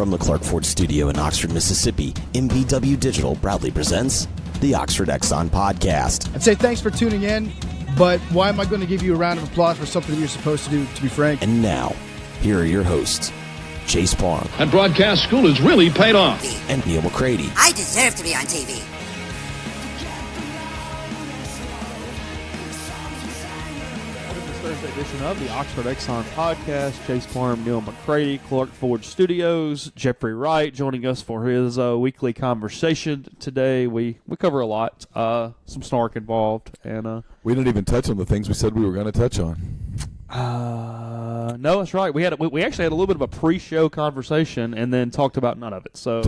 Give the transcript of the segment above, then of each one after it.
From the Clark Ford Studio in Oxford, Mississippi, MBW Digital proudly presents the Oxford Exxon Podcast. I'd say thanks for tuning in, but why am I going to give you a round of applause for something that you're supposed to do, to be frank? And now, here are your hosts, Chase Parham. And broadcast school has really paid off. And Neal McCready. I deserve to be on TV. Thursday edition of the Oxford Exxon Podcast. Chase Parham, Neal McCready, Clark Ford Studios. Jeffrey Wright joining us for his weekly conversation today. We cover a lot, some snark involved, and we didn't even touch on the things we said we were going to touch on. No, that's right. We actually had a little bit of a pre-show conversation, and then talked about none of it. So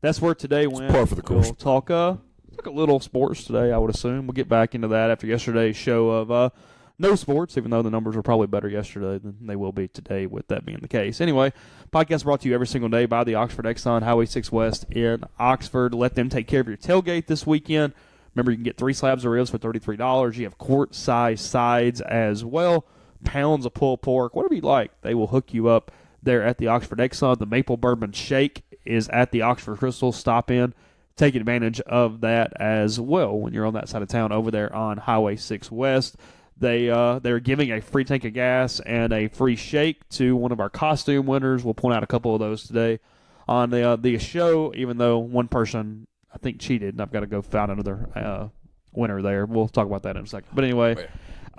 that's where today went. It's par for the course. We'll talk a little sports today, I would assume. We'll get back into that after yesterday's show of no sports, even though the numbers were probably better yesterday than they will be today, with that being the case. Anyway, podcast brought to you every single day by the Oxford Exxon, Highway 6 West in Oxford. Let them take care of your tailgate this weekend. Remember, you can get 3 slabs of ribs for $33. You have quart-size sides as well, pounds of pulled pork, whatever you like. They will hook you up there at the Oxford Exxon. The Maple Bourbon Shake is at the Oxford Crystal. Stop in. Take advantage of that as well when you're on that side of town over there on Highway 6 West. They're giving a free tank of gas and a free shake to one of our costume winners. We'll point out a couple of those today on the show, even though one person, I think, cheated, and I've got to go find another winner there. We'll talk about that in a second. But anyway,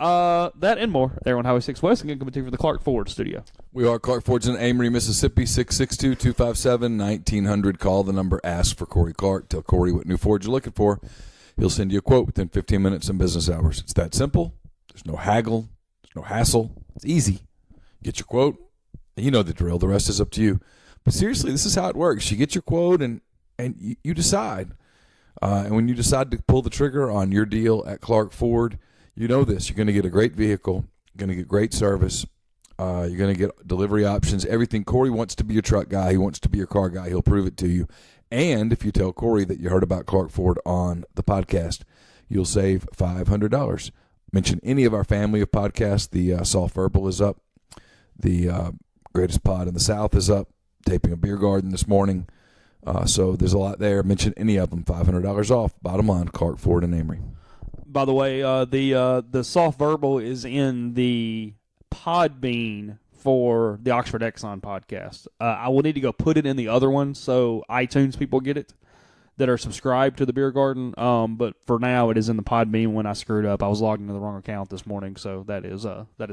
that and more there on Highway 6 West. Again, coming to you from the Clark Ford studio. We are Clark Ford's in Amory, Mississippi, 662-257-1900. Call the number, ask for Corey Clark. Tell Corey what new Ford you're looking for. He'll send you a quote within 15 minutes in business hours. It's that simple. There's no haggle. There's no hassle. It's easy. Get your quote, and you know the drill. The rest is up to you. But seriously, this is how it works. You get your quote, and you decide. And when you decide to pull the trigger on your deal at Clark Ford, you know this. You're going to get a great vehicle. You're going to get great service. You're going to get delivery options, everything. Corey wants to be your truck guy. He wants to be your car guy. He'll prove it to you. And if you tell Corey that you heard about Clark Ford on the podcast, you'll save $500. Mention any of our family of podcasts. The Soft Verbal is up. The Greatest Pod in the South is up. Taping a Beer Garden this morning. So there's a lot there. Mention any of them. $500 off. Bottom line, Clark Ford and Amory. By the way, the Soft Verbal is in the Podbean for the Oxford Exxon podcast. I will need to go put it in the other one so iTunes people get it that are subscribed to the Beer Garden. But for now, it is in the Podbean. When I screwed up, I was logged into the wrong account this morning, so that is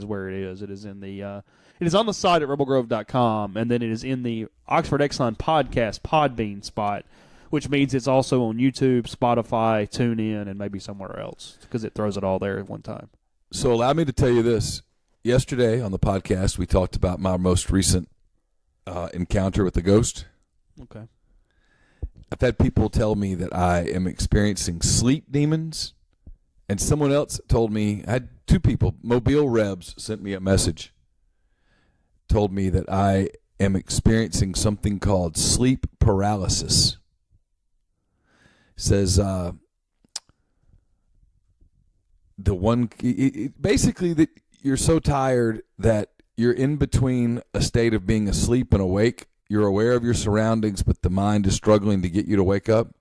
where it is. It is in the it is on the site at rebelgrove.com, and then it is in the Oxford Exxon podcast Podbean spot, which means it's also on YouTube, Spotify, TuneIn, and maybe somewhere else because it throws it all there at one time. So allow me to tell you this. Yesterday on the podcast, we talked about my most recent encounter with the ghost. Okay. I've had people tell me that I am experiencing sleep demons, and someone else told me, I had 2 people, Mobile Rebs sent me a message, told me that I am experiencing something called sleep paralysis. Says basically that you're so tired that you're in between a state of being asleep and awake. You're aware of your surroundings, but the mind is struggling to get you to wake up.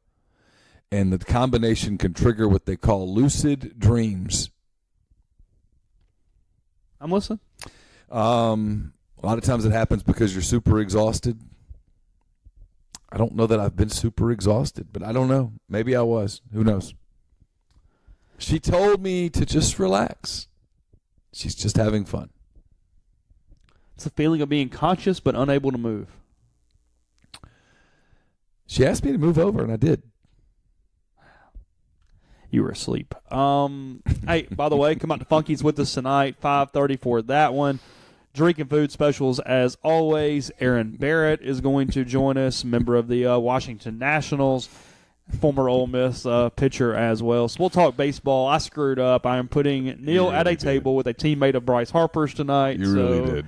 And the combination can trigger what they call lucid dreams. I'm listening. A lot of times it happens because you're super exhausted. I don't know that I've been super exhausted, but I don't know. Maybe I was. Who knows? She told me to just relax. She's just having fun. It's a feeling of being conscious but unable to move. She asked me to move over, and I did. You were asleep. Hey, by the way, come out to Funky's with us tonight, 5:30 for that one. Drink and food specials, as always. Aaron Barrett is going to join us, member of the Washington Nationals, former Ole Miss pitcher as well. So we'll talk baseball. I screwed up. I am putting Neal at a table with a teammate of Bryce Harper's tonight. You really did.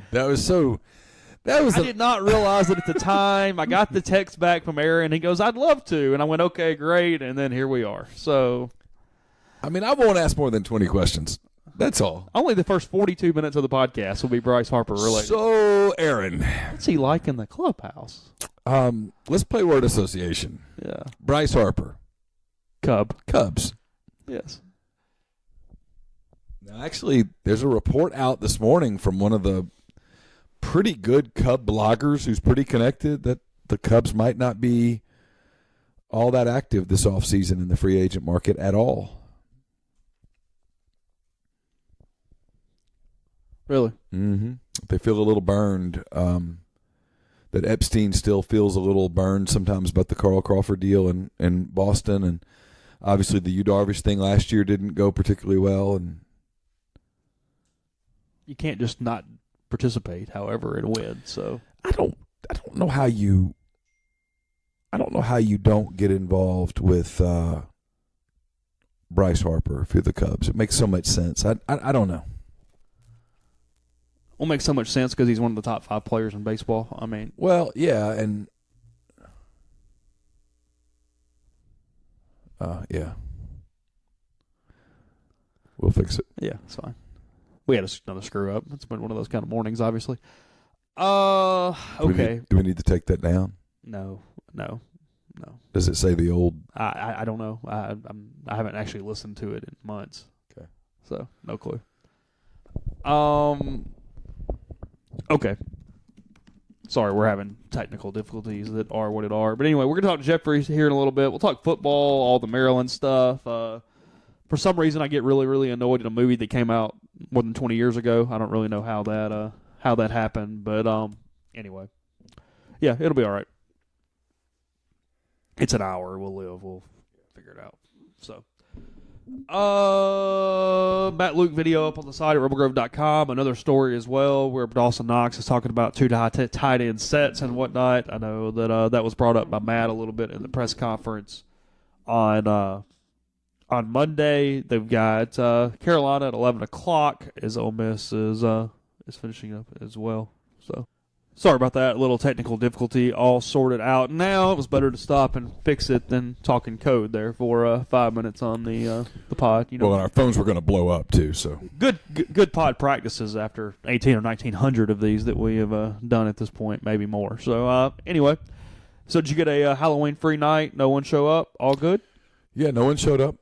I did not realize it at the time. I got the text back from Aaron. He goes, "I'd love to," and I went, "Okay, great." And then here we are. So, I mean, I won't ask more than 20 questions. That's all. Only the first 42 minutes of the podcast will be Bryce Harper related. So, Aaron. What's he like in the clubhouse? Let's play word association. Yeah. Bryce Harper. Cubs. Yes. Now, actually, there's a report out this morning from one of the pretty good Cub bloggers who's pretty connected that the Cubs might not be all that active this offseason in the free agent market at all. Really? Mm-hmm. They feel a little burned. That Epstein still feels a little burned sometimes about the Carl Crawford deal in Boston, and obviously the Yu Darvish thing last year didn't go particularly well. And you can't just not participate, however, and win. So I don't know how you don't get involved with Bryce Harper if you're the Cubs. It makes so much sense. I don't know. Will make so much sense because he's one of the top 5 players in baseball. I mean, well, yeah, and yeah, we'll fix it. Yeah, it's fine. We had another screw up. It's been one of those kind of mornings, obviously. Okay. Do we need to take that down? No. Does it say the old? I don't know. I haven't actually listened to it in months. Okay. So no clue. Okay. Sorry, we're having technical difficulties that are what it are. But anyway, we're going to talk to Jeffrey here in a little bit. We'll talk football, all the Maryland stuff. For some reason, I get really, really annoyed at a movie that came out more than 20 years ago. I don't really know how that happened. But anyway, yeah, it'll be all right. It's an hour. We'll live. We'll figure it out. So. Matt Luke video up on the site at rebelgrove.com. Another story as well where Dawson Knox is talking about 2 tight end sets and whatnot. I know that that was brought up by Matt a little bit in the press conference on Monday. They've got Carolina at 11 o'clock as Ole Miss is finishing up as well. So sorry about that. A little technical difficulty all sorted out. Now it was better to stop and fix it than talking code there for 5 minutes on the pod. You know, well, and our phones were going to blow up too. So good pod practices after 18 or 1900 of these that we have done at this point, maybe more. So anyway, so did you get a Halloween free night? No one show up? All good? Yeah, no one showed up.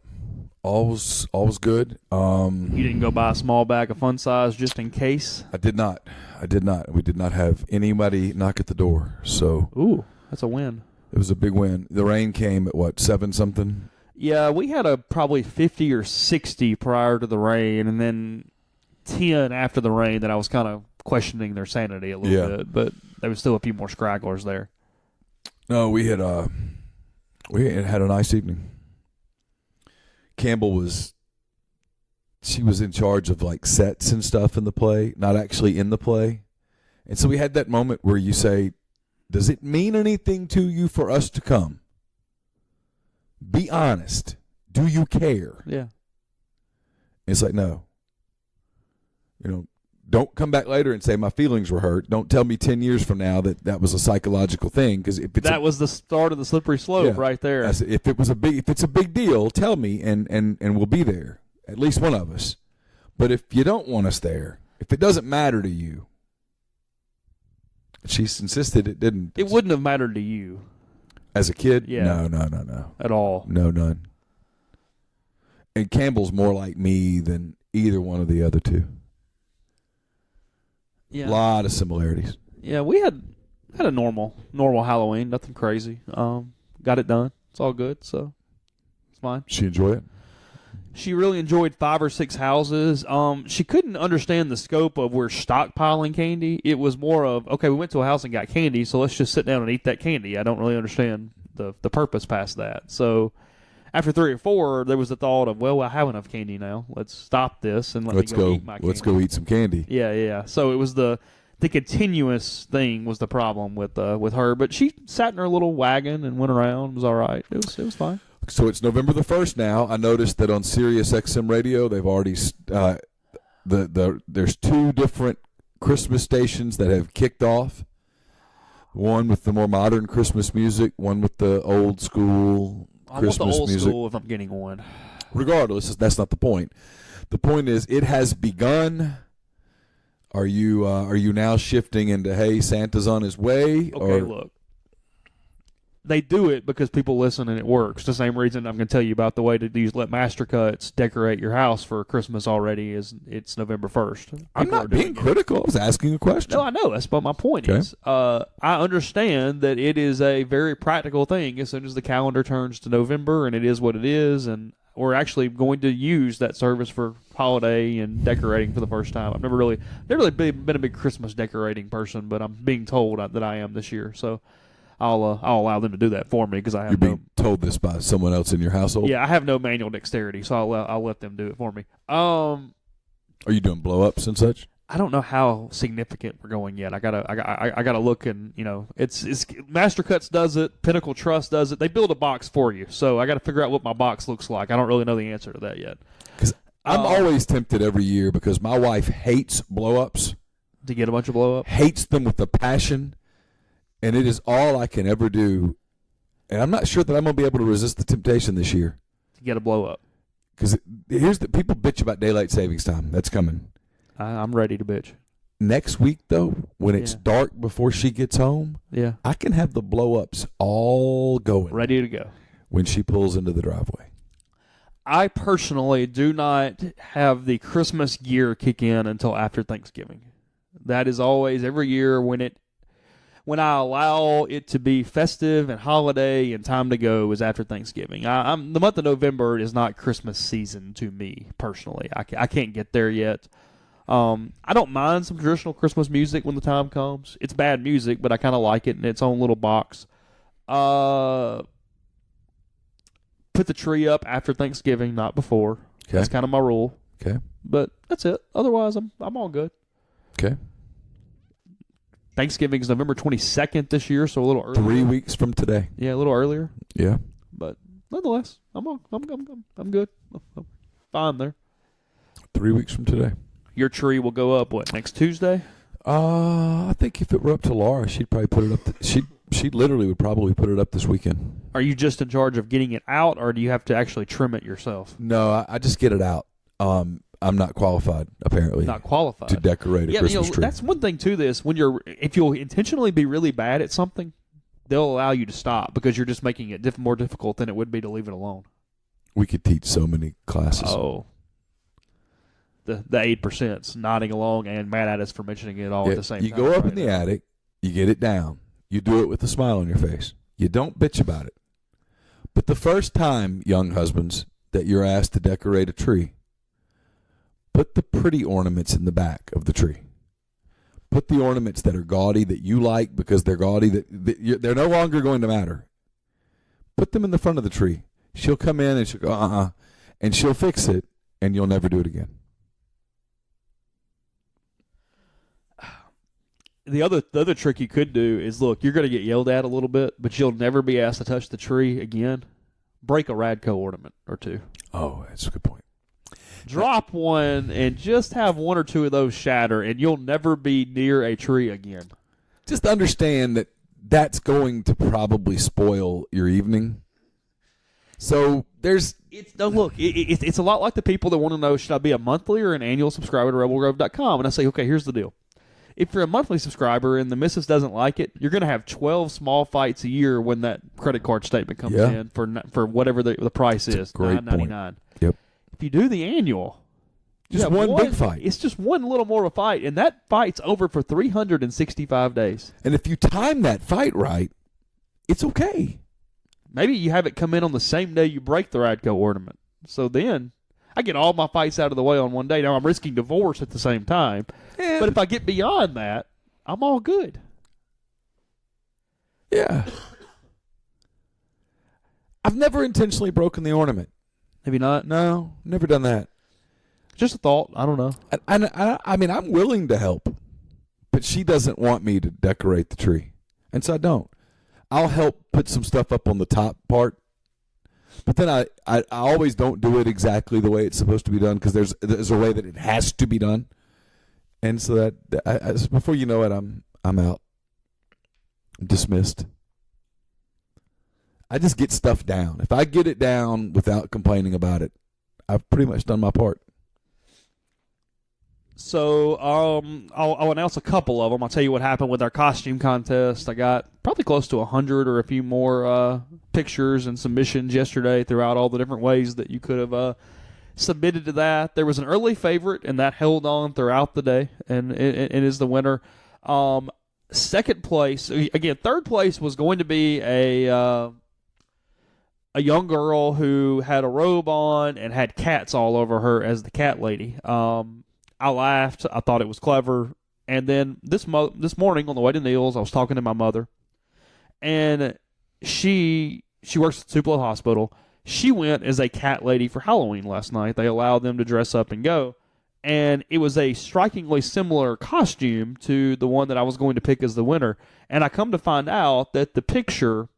All was good. You didn't go buy a small bag of fun size just in case? I did not. We did not have anybody knock at the door. So ooh, that's a win. It was a big win. The rain came at what, 7-something? Yeah, we had a probably 50 or 60 prior to the rain, and then 10 after the rain that I was kind of questioning their sanity a little bit. But there was still a few more scragglers there. No, we had a nice evening. Campbell was in charge of like sets and stuff in the play, not actually in the play. And so we had that moment where you say, does it mean anything to you for us to come? Be honest. Do you care? Yeah. And it's like, no. Don't come back later and say my feelings were hurt. Don't tell me 10 years from now that was a psychological thing, because that was the start of the slippery slope right there. If it's a big deal, tell me and we'll be there, at least one of us. But if you don't want us there, if it doesn't matter to you, she insisted it didn't. It wouldn't have mattered to you as a kid. Yeah, no, at all. No, none. And Campbell's more like me than either one of the other two. Yeah. A lot of similarities. Yeah, we had a normal Halloween, nothing crazy. Got it done. It's all good, so it's fine. She enjoyed it? She really enjoyed 5 or 6 houses. She couldn't understand the scope of we're stockpiling candy. It was more of, okay, we went to a house and got candy, so let's just sit down and eat that candy. I don't really understand the purpose past that. So after 3 or 4, there was the thought of, well, I have enough candy now. Let's stop this and let's go eat my candy. Let's go eat some candy. Yeah. So it was the continuous thing was the problem with her. But she sat in her little wagon and went around. It was all right. It was fine. So it's November the 1st now. I noticed that on Sirius XM radio, they've already there's 2 different Christmas stations that have kicked off. One with the more modern Christmas music, one with the old school Christmas music. I want the old school if I'm getting one. regardless, that's not the point. The point is it has begun. Are you now shifting into, hey, Santa's on his way? Okay, look. They do it because people listen and it works. The same reason I'm going to tell you about the way to let Master Cuts decorate your house for Christmas already is it's November 1st. I'm not being critical. I was asking a question. No, I know. That's what my point is. I understand that it is a very practical thing as soon as the calendar turns to November, and it is what it is, and we're actually going to use that service for holiday and decorating for the first time. I've never really been a big Christmas decorating person, but I'm being told that I am this year, so I'll allow them to do that for me because I have. You're being told this by someone else in your household? Yeah, I have no manual dexterity, so I'll let them do it for me. Are you doing blow-ups and such? I don't know how significant we're going yet. I gotta look, and it's Master Cuts does it, Pinnacle Trust does it. They build a box for you, so I got to figure out what my box looks like. I don't really know the answer to that yet. Because I'm always tempted every year because my wife hates blow-ups. To get a bunch of blow-ups? Hates them with a passion. And it is all I can ever do. And I'm not sure that I'm going to be able to resist the temptation this year. To get a blow-up. Because people bitch about daylight savings time. That's coming. I'm ready to bitch. Next week, though, when it's dark before she gets home, I can have the blow-ups all going. Ready to go. When she pulls into the driveway. I personally do not have the Christmas gear kick in until after Thanksgiving. That is always every year when I allow it to be festive and holiday and time to go is after Thanksgiving. The month of November is not Christmas season to me personally. I can't get there yet. I don't mind some traditional Christmas music when the time comes. It's bad music, but I kind of like it in its own little box. Put the tree up after Thanksgiving, not before. Okay. That's kind of my rule. Okay. But that's it. Otherwise, I'm all good. Okay. Thanksgiving is November 22nd this year, so a little earlier. 3 weeks from today. Yeah, a little earlier. Yeah. But nonetheless, I'm good. I'm fine there. 3 weeks from today. Your tree will go up, next Tuesday? I think if it were up to Laura, she'd probably put it up. She literally would probably put it up this weekend. Are you just in charge of getting it out, or do you have to actually trim it yourself? No, I just get it out. I'm not qualified, apparently. Not qualified to decorate a Christmas tree. That's one thing to this. If you'll intentionally be really bad at something, they'll allow you to stop because you're just making it more difficult than it would be to leave it alone. We could teach so many classes. Oh, the 8%'s nodding along and mad at us for mentioning it all at the same time. You go up in the attic, you get it down, you do it with a smile on your face. You don't bitch about it. But the first time, young husbands, that you're asked to decorate a tree, put the pretty ornaments in the back of the tree. Put the ornaments that are gaudy that you like because they're gaudy, they're no longer going to matter. Put them in the front of the tree. She'll come in and she'll go, and she'll fix it, and you'll never do it again. The other trick you could do is, look, you're going to get yelled at a little bit, but you'll never be asked to touch the tree again. Break a Radco ornament or two. Oh, that's a good point. Drop one and just have one or two of those shatter, and you'll never be near a tree again. Just understand that that's going to probably spoil your evening. So it's a lot like the people that want to know, should I be a monthly or an annual subscriber to RebelGrove.com? And I say, okay, here's the deal. If you're a monthly subscriber and the missus doesn't like it, you're going to have 12 small fights a year when that credit card statement comes in for whatever the price is, $9.99. Yep. If you do the annual, just one big fight. It's just one little more of a fight, and that fight's over for 365 days. And if you time that fight right, it's okay. Maybe you have it come in on the same day you break the Radco ornament. So then I get all my fights out of the way on one day. Now I'm risking divorce at the same time. Yeah. But if I get beyond that, I'm all good. Yeah. I've never intentionally broken the ornament. Have you not? No, never done that. Just a thought. I don't know. I mean, I'm willing to help, but she doesn't want me to decorate the tree, and so I don't. I'll help put some stuff up on the top part, but then I always don't do it exactly the way it's supposed to be done because there's a way that it has to be done, and so that before you know it, I'm out. I'm dismissed. I just get stuff down. If I get it down without complaining about it, I've pretty much done my part. So I'll announce a couple of them. I'll tell you what happened with our costume contest. I got probably close to 100 or a few more pictures and submissions yesterday throughout all the different ways that you could have submitted to that. There was an early favorite, and that held on throughout the day, and it is the winner. Second place, again, third place was going to be a young girl who had a robe on and had cats all over her as the cat lady. I laughed. I thought it was clever. And then this morning on the way to Neal's, I was talking to my mother, and she works at Tupelo Hospital. She went as a cat lady for Halloween last night. They allowed them to dress up and go, and it was a strikingly similar costume to the one that I was going to pick as the winner. And I come to find out that the picture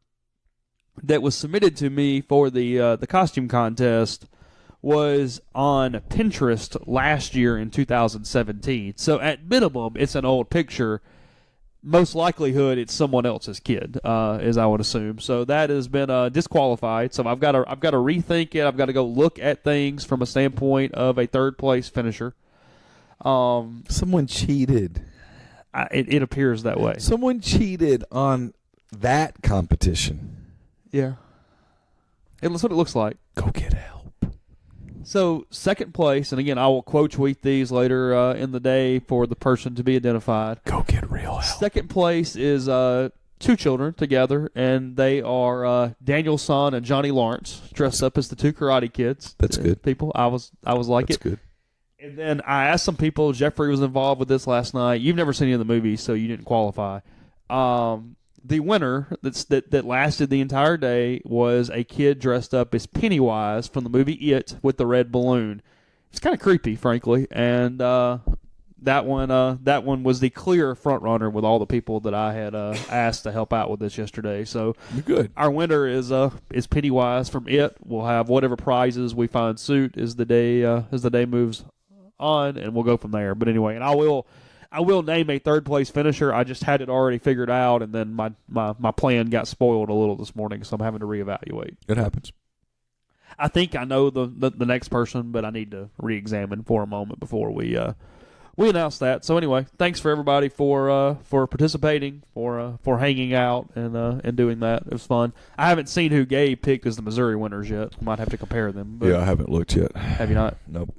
that was submitted to me for the costume contest was on Pinterest last year in 2017. So at minimum, it's an old picture. Most likelihood, it's someone else's kid, as I would assume. So that has been disqualified. So I've got to rethink it. I've got to go look at things from a standpoint of a third place finisher. Someone cheated. It appears that way. Someone cheated on that competition. Yeah. That's what it looks like. Go get help. So, second place, and again, I will quote tweet these later in the day for the person to be identified. Go get real help. Second place is two children together, and they are Daniel Son and Johnny Lawrence, dressed up as the two Karate Kids. That's good. People, I was like That's it. good. And then I asked some people. Jeffrey was involved with this last night. You've never seen any of the movies, so you didn't qualify. The winner that lasted the entire day was a kid dressed up as Pennywise from the movie It with the red balloon. It's kind of creepy, frankly, and that one was the clear front runner with all the people that I had asked to help out with this yesterday. So good. Our winner is Pennywise from It. We'll have whatever prizes we find suit as the day moves on, and we'll go from there. But anyway, and I will name a third place finisher. I just had it already figured out, and then my plan got spoiled a little this morning, so I'm having to reevaluate. It happens. I think I know the next person, but I need to re-examine for a moment before we announce that. So anyway, thanks for everybody for participating, for hanging out and doing that. It was fun. I haven't seen who Gabe picked as the Missouri winners yet. Might have to compare them. But yeah, I haven't looked yet. Have you not? Nope.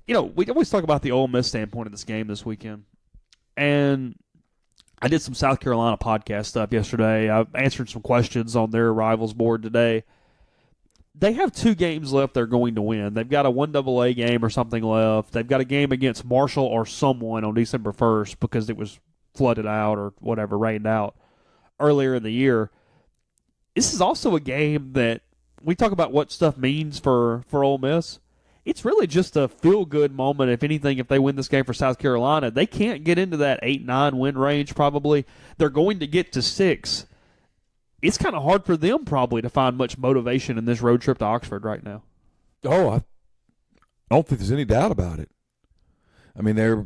You know, we always talk about the Ole Miss standpoint of this game this weekend. And I did some South Carolina podcast stuff yesterday. I answered some questions on their rivals board today. They have 2 games left they're going to win. They've got a 1AA game or something left. They've got a game against Marshall or someone on December 1st because it was flooded out or whatever, rained out earlier in the year. This is also a game that we talk about what stuff means for Ole Miss. It's really just a feel-good moment, if anything, if they win this game for South Carolina. They can't get into that 8-9 win range probably. They're going to get to 6. It's kind of hard for them probably to find much motivation in this road trip to Oxford right now. Oh, I don't think there's any doubt about it. I mean, they're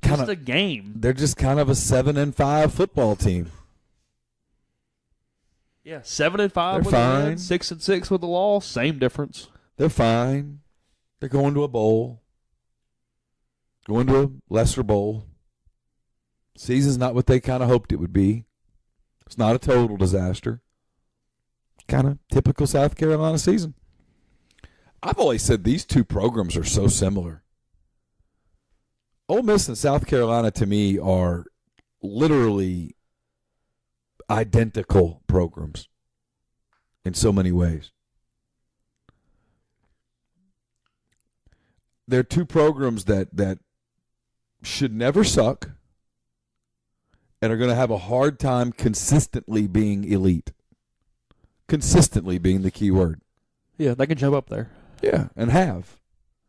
kind of a game. They're just kind of a 7-5 football team. Yeah, 7-5 with fine. a win, 6-6 with a loss, same difference. They're fine. They're going to a bowl. Going to a lesser bowl. Season's not what they kind of hoped it would be. It's not a total disaster. Kind of typical South Carolina season. I've always said these two programs are so similar. Ole Miss and South Carolina, to me, are literally identical programs in so many ways. They're two programs that should never suck and are going to have a hard time consistently being elite. Consistently being the key word. Yeah, they can jump up there. Yeah, and have.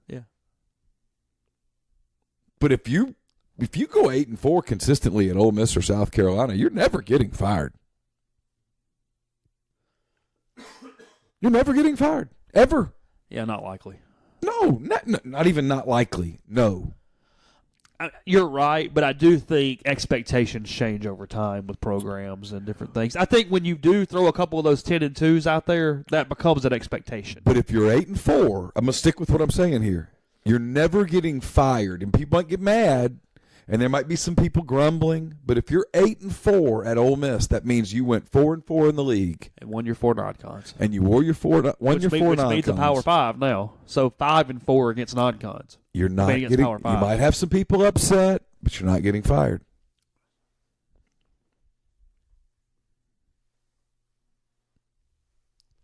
Yeah. But if you go 8-4 consistently at Ole Miss or South Carolina, you're never getting fired. You're never getting fired. Ever. Yeah, not likely. No, not even not likely. No. You're right, but I do think expectations change over time with programs and different things. I think when you do throw a couple of those 10-2s out there, that becomes an expectation. But if you're 8-4, I'm going to stick with what I'm saying here. You're never getting fired, and people might get mad, and there might be some people grumbling. But if you're 8-4 at Ole Miss, that means you went 4-4 in the league and won your 4 non-cons. And you wore your four non-cons. Which means a Power 5 now. So 5-4 against non-cons. You're not getting. You might have some people upset, but you're not getting fired.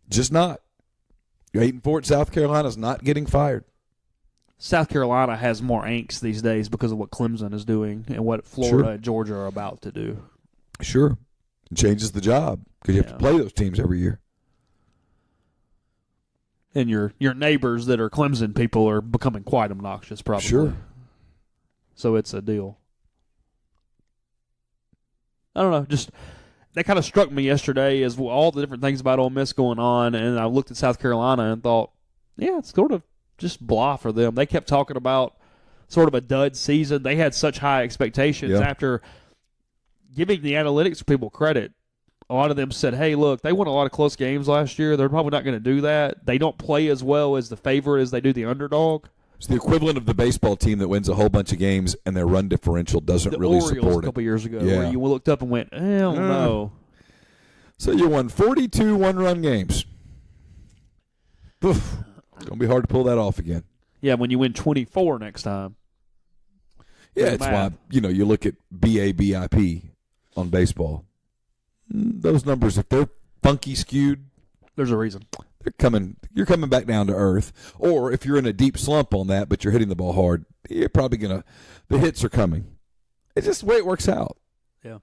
Just not. You're 8-4 at South Carolina's not getting fired. South Carolina has more angst these days because of what Clemson is doing and what Florida and Georgia are about to do. Sure. It changes the job because you have to play those teams every year. And your neighbors that are Clemson people are becoming quite obnoxious, probably. Sure. So it's a deal. I don't know. Just that kind of struck me yesterday as all the different things about Ole Miss going on, and I looked at South Carolina and thought, yeah, it's sort of just blah for them. They kept talking about sort of a dud season. They had such high expectations after giving the analytics people credit. A lot of them said, hey, look, they won a lot of close games last year. They're probably not going to do that. They don't play as well as the favorite as they do the underdog. It's the equivalent of the baseball team that wins a whole bunch of games and their run differential doesn't really Orioles support it. A couple years ago where you looked up and went, hell no. So you won 42 one-run games. Oof. It's going to be hard to pull that off again. Yeah, when you win 24 next time. Yeah, it's why, you look at BABIP on baseball. Those numbers, if they're funky skewed, there's a reason. You're coming back down to earth. Or if you're in a deep slump on that, but you're hitting the ball hard, you're probably the hits are coming. It's just the way it works out. Yeah.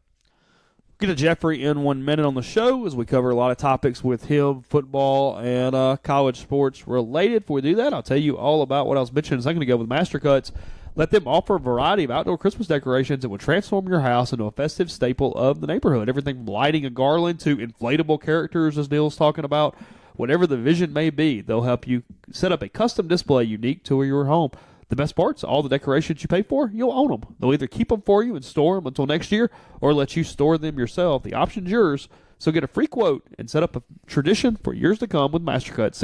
Get to Jeffrey in 1 minute on the show as we cover a lot of topics with him, football and college sports related. Before we do that, I'll tell you all about what I was mentioning a second ago with Mastercuts. Let them offer a variety of outdoor Christmas decorations that will transform your house into a festive staple of the neighborhood. Everything from lighting a garland to inflatable characters, as Neal's talking about. Whatever the vision may be, they'll help you set up a custom display unique to your home. The best part's all the decorations you pay for, you'll own them. They'll either keep them for you and store them until next year or let you store them yourself. The option's yours, so get a free quote and set up a tradition for years to come with Mastercard.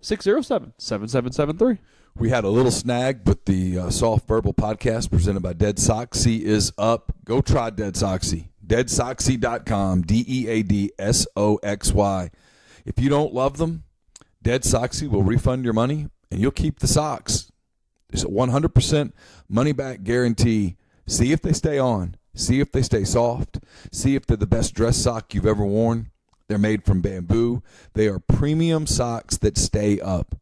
662-607-7773. We had a little snag, but the Soft Verbal podcast presented by Dead Soxy is up. Go try Dead Soxy. DeadSoxy.com, DeadSoxy. If you don't love them, Dead Soxy will refund your money, and you'll keep the socks. It's a 100% money-back guarantee. See if they stay on. See if they stay soft. See if they're the best dress sock you've ever worn. They're made from bamboo. They are premium socks that stay up.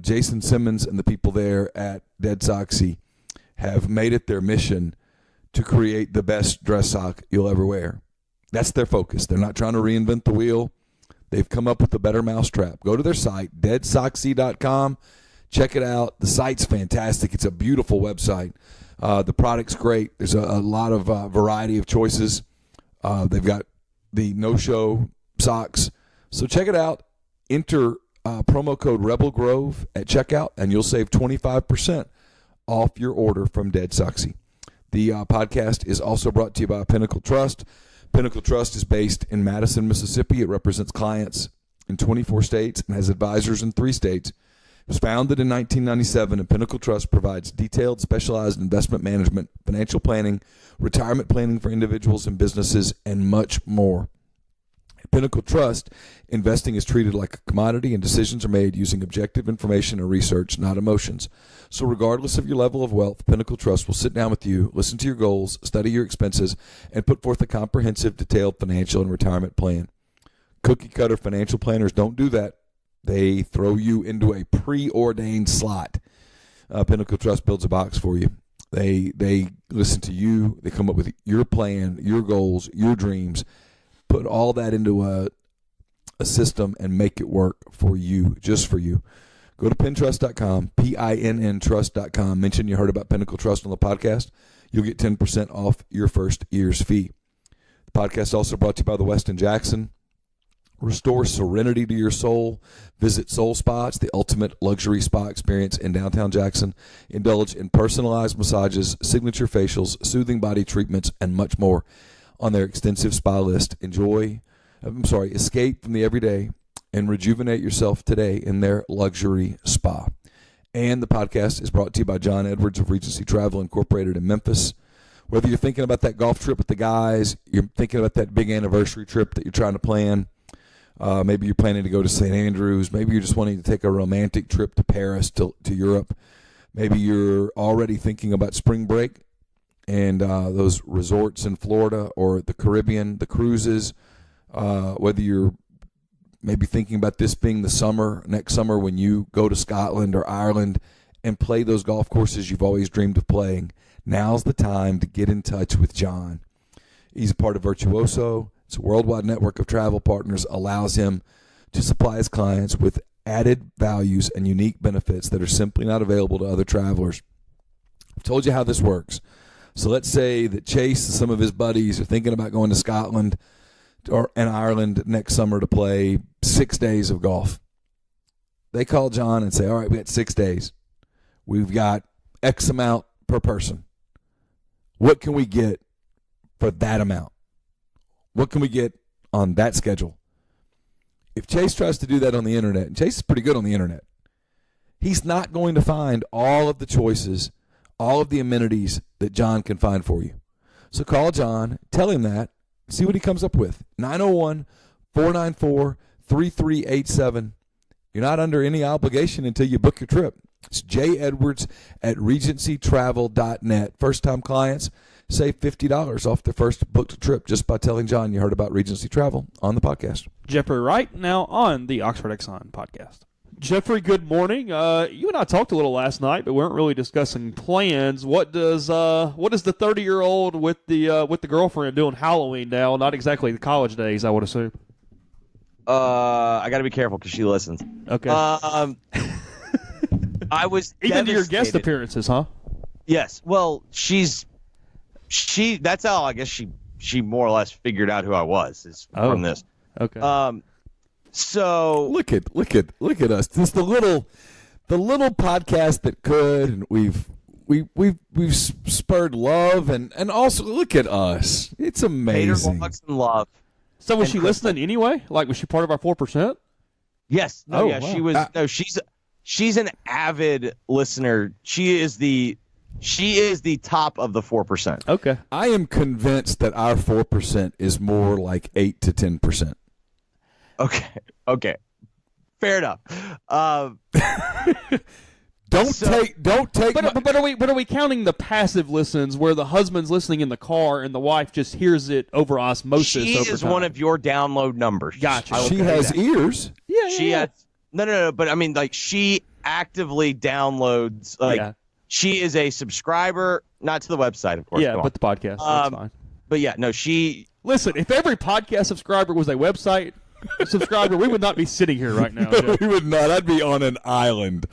Jason Simmons and the people there at Dead Soxy have made it their mission to create the best dress sock you'll ever wear. That's their focus. They're not trying to reinvent the wheel. They've come up with a better mousetrap. Go to their site, deadsoxy.com. Check it out. The site's fantastic. It's a beautiful website. The product's great. There's a lot of variety of choices. They've got the no-show socks. So check it out. Enter promo code Rebel Grove at checkout, and you'll save 25% off your order from Dead Soxy. The podcast is also brought to you by Pinnacle Trust. Pinnacle Trust is based in Madison, Mississippi. It represents clients in 24 states and has advisors in 3 states. It was founded in 1997, and Pinnacle Trust provides detailed, specialized investment management, financial planning, retirement planning for individuals and businesses, and much more. At Pinnacle Trust, investing is treated like a commodity, and decisions are made using objective information and research, not emotions. So regardless of your level of wealth, Pinnacle Trust will sit down with you, listen to your goals, study your expenses, and put forth a comprehensive, detailed financial and retirement plan. Cookie-cutter financial planners don't do that. They throw you into a preordained slot. Pinnacle Trust builds a box for you. They listen to you. They come up with your plan, your goals, your dreams, put all that into a system and make it work for you, just for you. Go to pintrust.com, PINNtrust.com. Mention you heard about Pinnacle Trust on the podcast. You'll get 10% off your first year's fee. The podcast is also brought to you by the Westin Jackson Restore serenity to your soul. Visit Soul Spa. It's the ultimate luxury spa experience in downtown Jackson. Indulge in personalized massages, signature facials, soothing body treatments, and much more on their extensive spa list. Escape from the everyday and rejuvenate yourself today in their luxury spa. And the podcast is brought to you by John Edwards of Regency Travel Incorporated in Memphis. Whether you're thinking about that golf trip with the guys, you're thinking about that big anniversary trip that you're trying to plan, maybe you're planning to go to St. Andrews, maybe you're just wanting to take a romantic trip to Paris, to Europe, maybe you're already thinking about spring break and those resorts in Florida or the Caribbean, the cruises, whether you're maybe thinking about this being the next summer when you go to Scotland or Ireland and play those golf courses you've always dreamed of playing. Now's the time to get in touch with John. He's a part of Virtuoso. It's a worldwide network of travel partners, allows him to supply his clients with added values and unique benefits that are simply not available to other travelers. I've told you how this works. So let's say that Chase and some of his buddies are thinking about going to Scotland and Ireland next summer to play 6 days of golf. They call John and say, all right, we got 6 days. We've got X amount per person. What can we get for that amount? What can we get on that schedule? If Chase tries to do that on the internet, and Chase is pretty good on the internet, he's not going to find all of the choices, all of the amenities that John can find for you. So call John, tell him that, see what he comes up with. 901-494-3387. You're not under any obligation until you book your trip. It's J. Edwards at regencytravel.net. First-time clients save $50 off their first booked trip just by telling John you heard about Regency Travel on the podcast. Jeffrey Wright now on the Oxford Exxon podcast. Jeffrey, good morning. You and I talked a little last night, but we weren't really discussing plans. What does the 30-year-old with the girlfriend doing Halloween now? Not exactly the college days, I would assume. I got to be careful because she listens. Okay. I was even to your guest appearances, huh? Yes. Well, that's how I guess she more or less figured out who I was from this. Okay. So look at us. Just the little podcast that could, and we've spurred love and also look at us. It's amazing. Hater walks in love. So was she listening anyway? Like, was she part of our 4%? Yes. No. Yeah. Wow. She was. No. She's an avid listener. She is the top of the 4%. Okay. I am convinced that our 4% is more like 8 to 10%. Okay. Fair enough. Don't take. But are we counting the passive listens where the husband's listening in the car and the wife just hears it over osmosis? She is one of your download numbers. Gotcha. She has ears. Yeah. She has. No. But I mean, like, she actively downloads. Like, she is a subscriber, not to the website, of course. Yeah, but the podcast. That's fine. But yeah, no, she. Listen, if every podcast subscriber was a website subscriber, we would not be sitting here right now. No, we would not. I'd be on an island.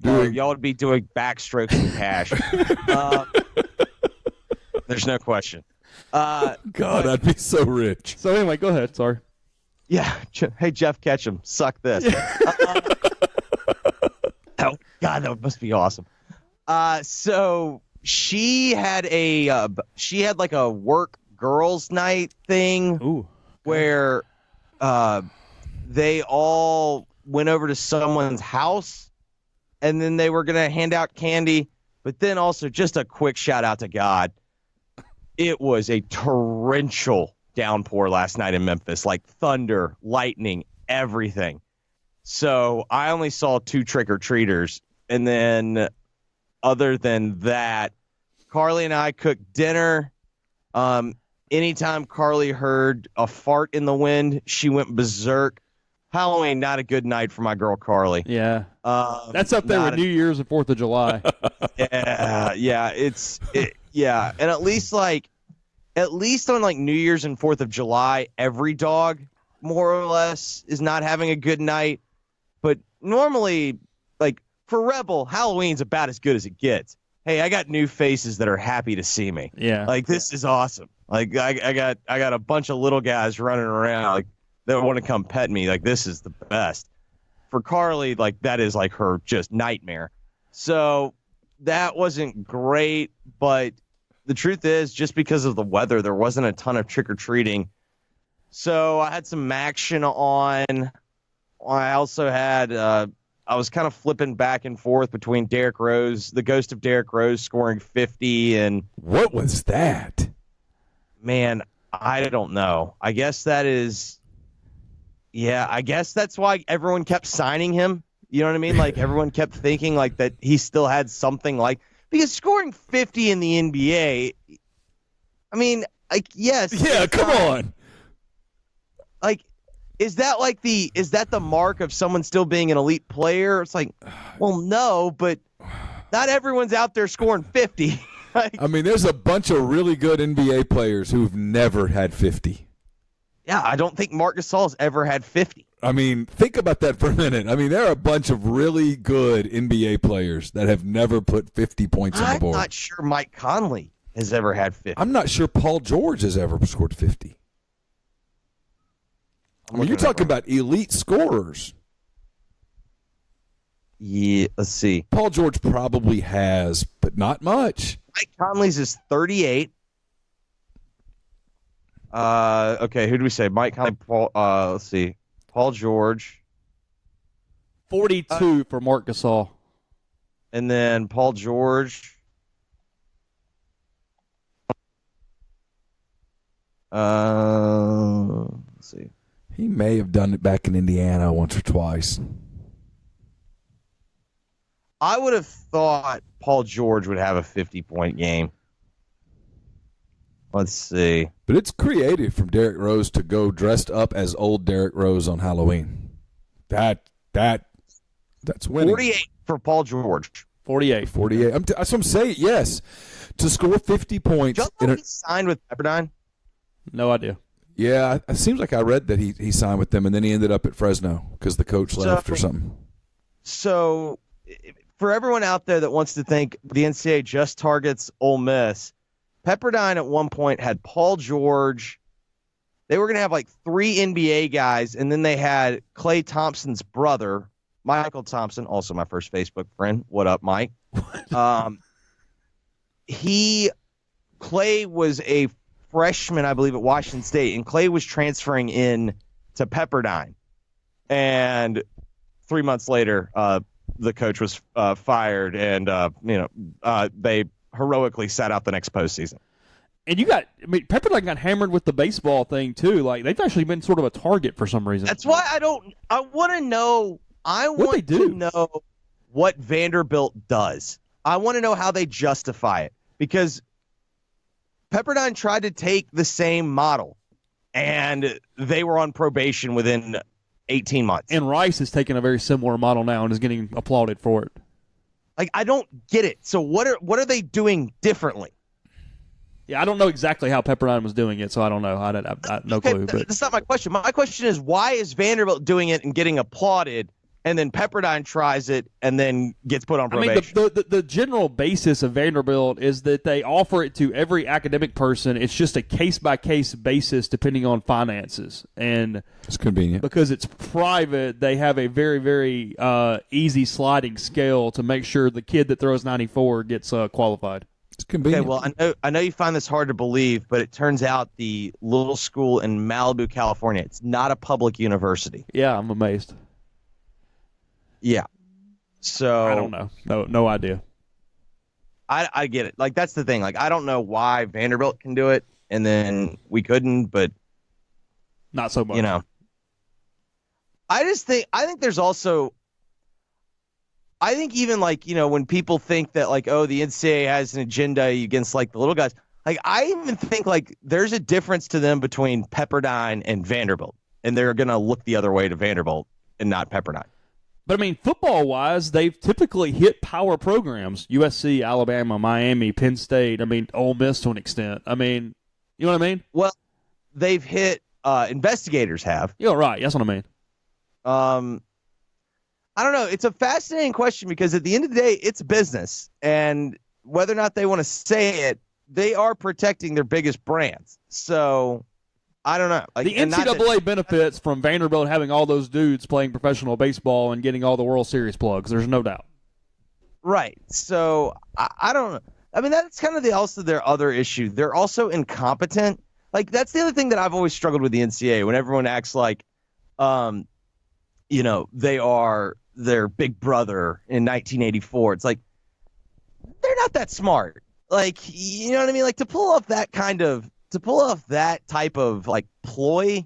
Y'all would be doing backstrokes in cash. There's no question. God, I'd be so rich. So anyway, go ahead. Sorry. Yeah. Hey, Jeff Ketchum, suck this. Oh, God, that must be awesome. So she had like a work girls' night thing. Ooh. Where they all went over to someone's house, and then they were going to hand out candy. But then also, just a quick shout out to God. It was a torrential downpour last night in Memphis, like thunder, lightning, everything. So I only saw 2 trick-or-treaters. And then other than that, Carly and I cooked dinner. Anytime Carly heard a fart in the wind, she went berserk. Halloween, not a good night for my girl Carly. Yeah. That's up there with New Year's and 4th of July. Yeah. And at least on like New Year's and 4th of July, every dog more or less is not having a good night. But normally, like for Rebel, Halloween's about as good as it gets. Hey, I got new faces that are happy to see me. Yeah. Like, this is awesome. Like, I got a bunch of little guys running around. Like, that want to come pet me. Like, this is the best. For Carly, like, that is like her just nightmare. So that wasn't great, but the truth is, just because of the weather, there wasn't a ton of trick-or-treating. So I had some action on. I also had, I was kind of flipping back and forth between Derrick Rose, the ghost of Derrick Rose scoring 50, and What was that? man, I don't know. I guess that is, yeah, I guess that's why everyone kept signing him. You know what I mean? Like, everyone kept thinking like that he still had something like, because scoring 50 in the NBA, I mean, like, yes. Yeah, come on. Like, is that the mark of someone still being an elite player? It's like, well, no, but not everyone's out there scoring 50. Like, I mean, there's a bunch of really good NBA players who've never had 50. yeah, I don't think Marc Gasol's ever had 50. I mean, think about that for a minute. I mean, there are a bunch of really good NBA players that have never put 50 points on the board. I'm not sure Mike Conley has ever had 50. I'm not sure Paul George has ever scored 50. I mean, you're talking about elite scorers. Yeah, let's see. Paul George probably has, but not much. Mike Conley's is 38. Okay, who do we say? Mike Conley, Paul, let's see. Paul George. 42 for Marc Gasol. And then Paul George. Let's see. He may have done it back in Indiana once or twice. I would have thought Paul George would have a 50-point game. Let's see. But it's creative from Derrick Rose to go dressed up as old Derrick Rose on Halloween. That's winning. 48 for Paul George. 48. 48. That's what I'm saying. Yes, to score 50 points. Do you know he signed with Pepperdine? No idea. Yeah, it seems like I read that he signed with them, and then he ended up at Fresno because the coach left or something. So, for everyone out there that wants to think the NCAA just targets Ole Miss, Pepperdine at one point had Paul George. They were going to have like 3 NBA guys, and then they had Klay Thompson's brother, Michael Thompson, also my first Facebook friend. What up, Mike? Klay was a freshman, I believe, at Washington State, and Klay was transferring in to Pepperdine. And 3 months later, the coach was fired, and they heroically sat out the next postseason. And Pepperdine got hammered with the baseball thing too. Like, they've actually been sort of a target for some reason. That's why I want to know. I want to know what Vanderbilt does. I want to know how they justify it, because Pepperdine tried to take the same model, and they were on probation within 18 months. And Rice is taking a very similar model now and is getting applauded for it. Like, I don't get it. So what are they doing differently? Yeah, I don't know exactly how Pepperdine was doing it, so I don't know. I have no clue. But that's not my question. My question is, why is Vanderbilt doing it and getting applauded, and then Pepperdine tries it and then gets put on probation? I mean, the general basis of Vanderbilt is that they offer it to every academic person. It's just a case-by-case basis depending on finances. And it's convenient. Because it's private, they have a very, very easy sliding scale to make sure the kid that throws 94 gets qualified. It's convenient. Okay, well, I know you find this hard to believe, but it turns out the little school in Malibu, California, it's not a public university. Yeah, I'm amazed. Yeah. So I don't know. No idea. I get it. Like, that's the thing. Like, I don't know why Vanderbilt can do it and then we couldn't, but not so much. I think there's also, I think even like, when people think that like, oh, the NCAA has an agenda against like the little guys, like I even think like there's a difference to them between Pepperdine and Vanderbilt, and they're going to look the other way to Vanderbilt and not Pepperdine. But, I mean, football-wise, they've typically hit power programs. USC, Alabama, Miami, Penn State. I mean, Ole Miss to an extent. I mean, you know what I mean? Well, they've hit investigators have. Yeah, right. That's what I mean. I don't know. It's a fascinating question because at the end of the day, it's business. And whether or not they want to say it, they are protecting their biggest brands. So I don't know. Like, the NCAA benefits from Vanderbilt having all those dudes playing professional baseball and getting all the World Series plugs. There's no doubt. Right. So I don't know. I mean, that's kind of also their other issue. They're also incompetent. Like, that's the other thing that I've always struggled with the NCAA, when everyone acts like, they are their big brother in 1984. It's like, they're not that smart. Like, you know what I mean? Like, to pull off that type of like ploy,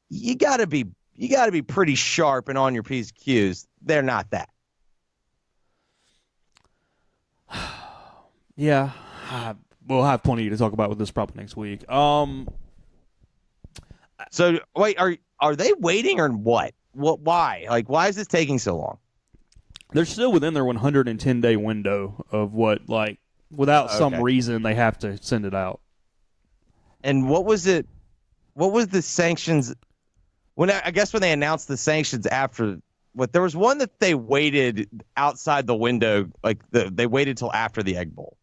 you gotta be pretty sharp and on your P's and Q's. They're not that. Yeah, we'll have plenty to talk about with this probably next week. So wait, are they waiting or what? What? Why? Like, why is this taking so long? They're still within their 110-day window of what, like, without some reason they have to send it out. And what was it? What was the sanctions? When they announced the sanctions after. What, there was one that they waited outside the window, like they waited till after the Egg Bowl.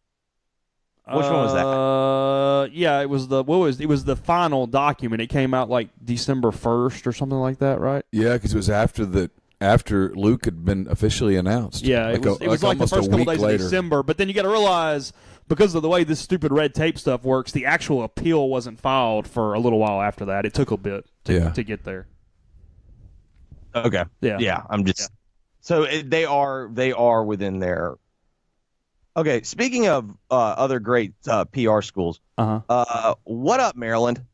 Which one was that? Yeah, it was the final document. It came out like December 1st or something like that, right? Yeah, because it was after Luke had been officially announced. Yeah, it was like the first couple days of December. But then you got to realize, because of the way this stupid red tape stuff works, the actual appeal wasn't filed for a little while after that. It took a bit to get there. Okay. Yeah. I'm just so they are within their. Okay. Speaking of other great PR schools, what up, Maryland?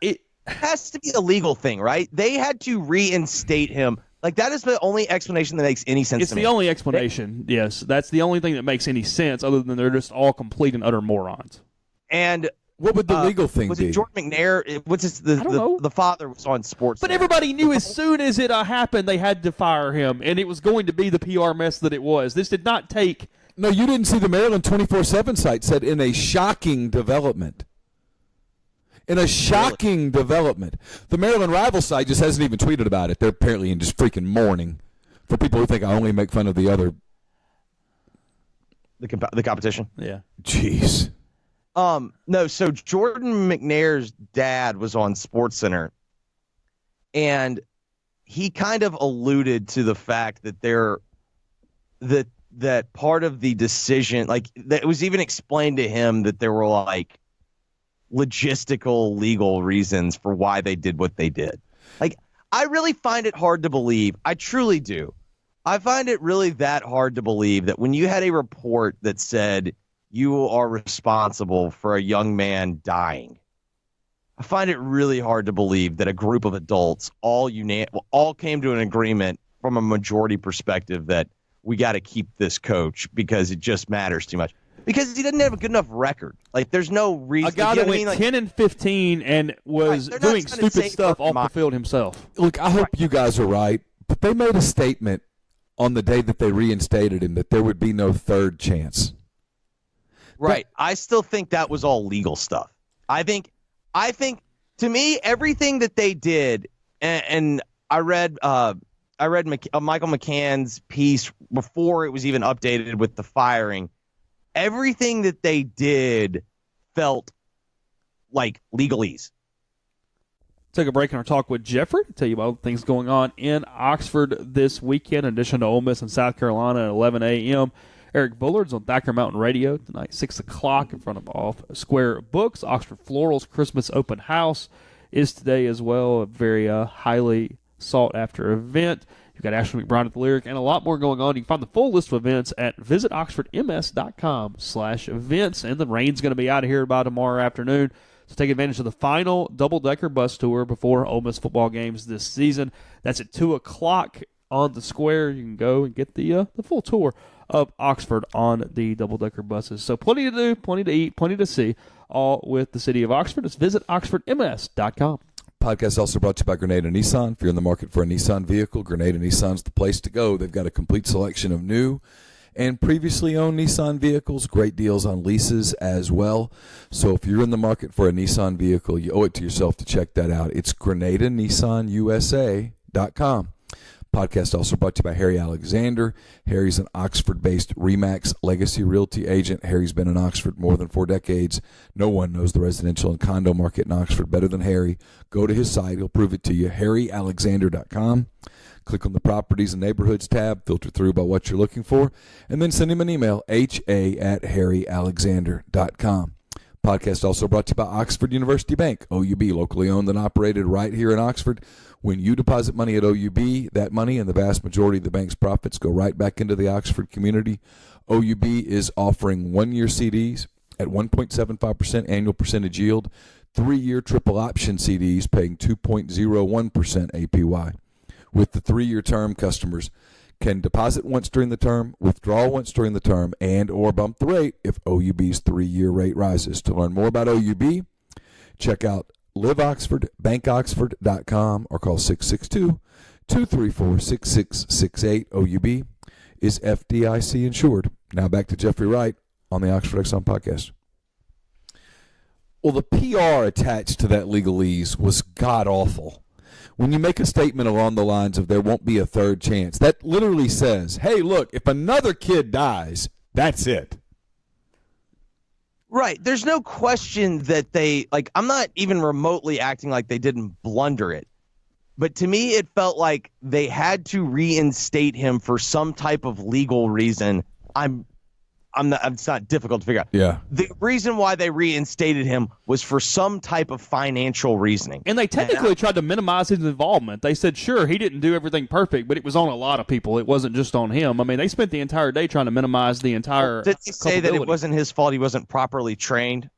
It has to be a legal thing, right? They had to reinstate him. Like, that is the only explanation that makes any sense. It's the only explanation. Yes, that's the only thing that makes any sense, other than they're just all complete and utter morons. And what would the legal thing be? Was it Jordan McNair? The father was on Sports. But everybody knew as soon as it happened, they had to fire him, and it was going to be the PR mess that it was. This did not take. No, you didn't see the Maryland 24/7 site said in a shocking development. In a shocking development. The Maryland rival site just hasn't even tweeted about it. They're apparently in just freaking mourning. For people who think I only make fun of the other. The competition? Yeah. Jeez. No, so Jordan McNair's dad was on SportsCenter, and he kind of alluded to the fact that that part of the decision, like, that it was even explained to him that there were like logistical legal reasons for why they did what they did. Like, I really find it hard to believe. I truly do. I find it really that hard to believe that when you had a report that said you are responsible for a young man dying, I find it really hard to believe that a group of adults all came to an agreement from a majority perspective that we got to keep this coach because it just matters too much. Because he didn't have a good enough record. Like, there's no reason. A guy that went 10-15 and was doing stupid stuff off the field himself. Look, I hope you guys are right, but they made a statement on the day that they reinstated him that there would be no third chance. Right. I still think that was all legal stuff. I think to me, everything that they did, and I read Michael McCann's piece before it was even updated with the firing. Everything that they did felt like legalese. Take a break in our talk with Jeffrey. Tell you about things going on in Oxford this weekend, in addition to Ole Miss and South Carolina at 11 a.m. Eric Bullard's on Thacker Mountain Radio tonight, 6 o'clock, in front of Off Square Books. Oxford Floral's Christmas Open House is today as well, a very highly sought-after event. You've got Ashley McBride at the Lyric and a lot more going on. You can find the full list of events at visitoxfordms.com/events. And the rain's going to be out of here by tomorrow afternoon. So take advantage of the final double-decker bus tour before Ole Miss football games this season. That's at 2 o'clock on the square. You can go and get the full tour of Oxford on the double-decker buses. So plenty to do, plenty to eat, plenty to see, all with the city of Oxford. It's visitoxfordms.com. Podcast also brought to you by Grenada Nissan. If you're in the market for a Nissan vehicle, Grenada Nissan's the place to go. They've got a complete selection of new and previously owned Nissan vehicles, great deals on leases as well. So if you're in the market for a Nissan vehicle, you owe it to yourself to check that out. It's GrenadaNissanUSA.com. Podcast also brought to you by Harry Alexander. Harry's an Oxford-based RE/MAX legacy realty agent. Harry's been in Oxford more than 4 decades. No one knows the residential and condo market in Oxford better than Harry. Go to his site. He'll prove it to you. HarryAlexander.com. Click on the Properties and Neighborhoods tab, filter through by what you're looking for, and then send him an email, ha@harryalexander.com. Podcast also brought to you by Oxford University Bank, OUB, locally owned and operated right here in Oxford. When you deposit money at OUB, that money and the vast majority of the bank's profits go right back into the Oxford community. OUB is offering 1-year CDs at 1.75% annual percentage yield, 3-year triple option CDs paying 2.01% APY. With the 3-year term, customers can deposit once during the term, withdraw once during the term, and or bump the rate if OUB's 3-year rate rises. To learn more about OUB, check out liveoxford.bankoxford.com or call 662-234-6668. OUB is FDIC insured. Now back to Jeffrey Wright on the Oxford Exxon podcast. Well, the PR attached to that legalese was god-awful. When you make a statement along the lines of there won't be a third chance, that literally says, hey, look, if another kid dies, that's it. Right. There's no question that they, I'm not even remotely acting like they didn't blunder it. But to me, it felt like they had to reinstate him for some type of legal reason. It's not difficult to figure out. Yeah. The reason why they reinstated him was for some type of financial reasoning. And they technically tried to minimize his involvement. They said, sure, he didn't do everything perfect, but it was on a lot of people. It wasn't just on him. I mean, they spent the entire day trying to minimize the entire Did they say that it wasn't his fault he wasn't properly trained?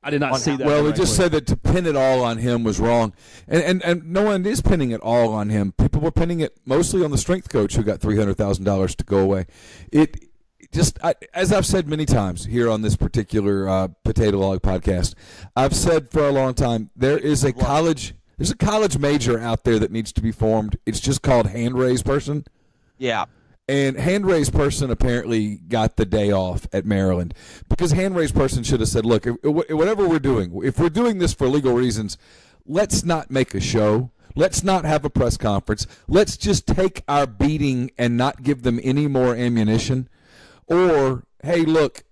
I did not see that. Well, they just said that to pin it all on him was wrong. And no one is pinning it all on him. People were pinning it mostly on the strength coach who got $300,000 to go away. As I've said many times here on this particular Potato Log podcast, I've said for a long time, there's a college major out there that needs to be formed. It's just called hand raised person. Yeah. And hand raised person apparently got the day off at Maryland because hand raised person should have said, look, whatever we're doing, if we're doing this for legal reasons, let's not make a show. Let's not have a press conference. Let's just take our beating and not give them any more ammunition. Or, hey, look,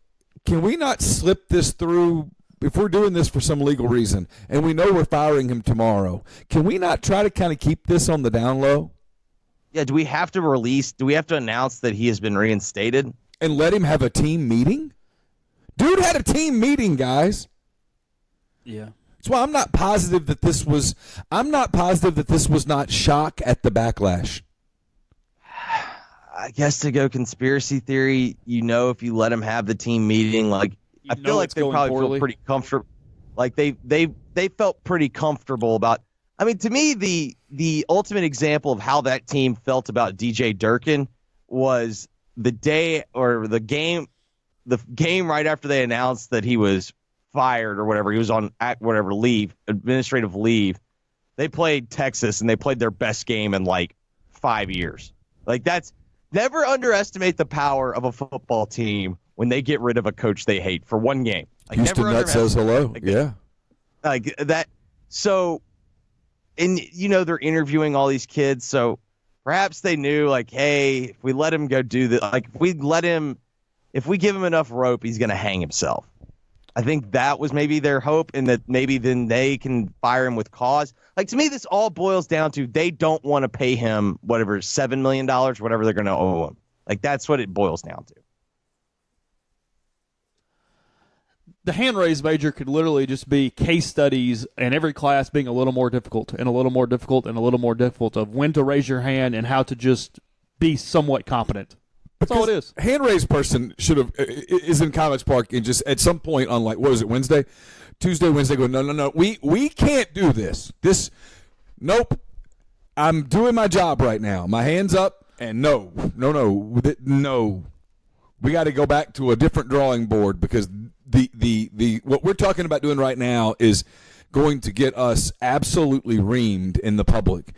can we not slip this through if we're doing this for some legal reason and we know we're firing him tomorrow? Can we not try to kind of keep this on the down low? Yeah, do we have to announce that he has been reinstated? And let him have a team meeting? Dude had a team meeting, guys. Yeah. That's why I'm not positive that this was not shock at the backlash. I guess to go conspiracy theory, if you let him have the team meeting, I feel like they probably feel pretty comfortable. Like they felt pretty comfortable about. I mean, to me, the ultimate example of how that team felt about DJ Durkin was the game right after they announced that he was fired or whatever. He was on administrative leave. They played Texas and they played their best game in 5 years. That's. Never underestimate the power of a football team when they get rid of a coach they hate for one game. Houston Nutt says hello. Yeah. Like that. So, and they're interviewing all these kids. So perhaps they knew hey, if we let him go do that, if we give him enough rope, he's going to hang himself. I think that was maybe their hope, and that maybe then they can fire him with cause. To me, this all boils down to they don't want to pay him whatever, $7 million, whatever they're going to owe him. That's what it boils down to. The hand raise major could literally just be case studies and every class being a little more difficult and a little more difficult and a little more difficult of when to raise your hand and how to just be somewhat competent. That's all it is. Hand raised person is in College Park and just at some point on Wednesday, Wednesday, going, no, we can't do this. Nope. I'm doing my job right now. My hand's up, and no. We got to go back to a different drawing board because the what we're talking about doing right now is going to get us absolutely reamed in the public.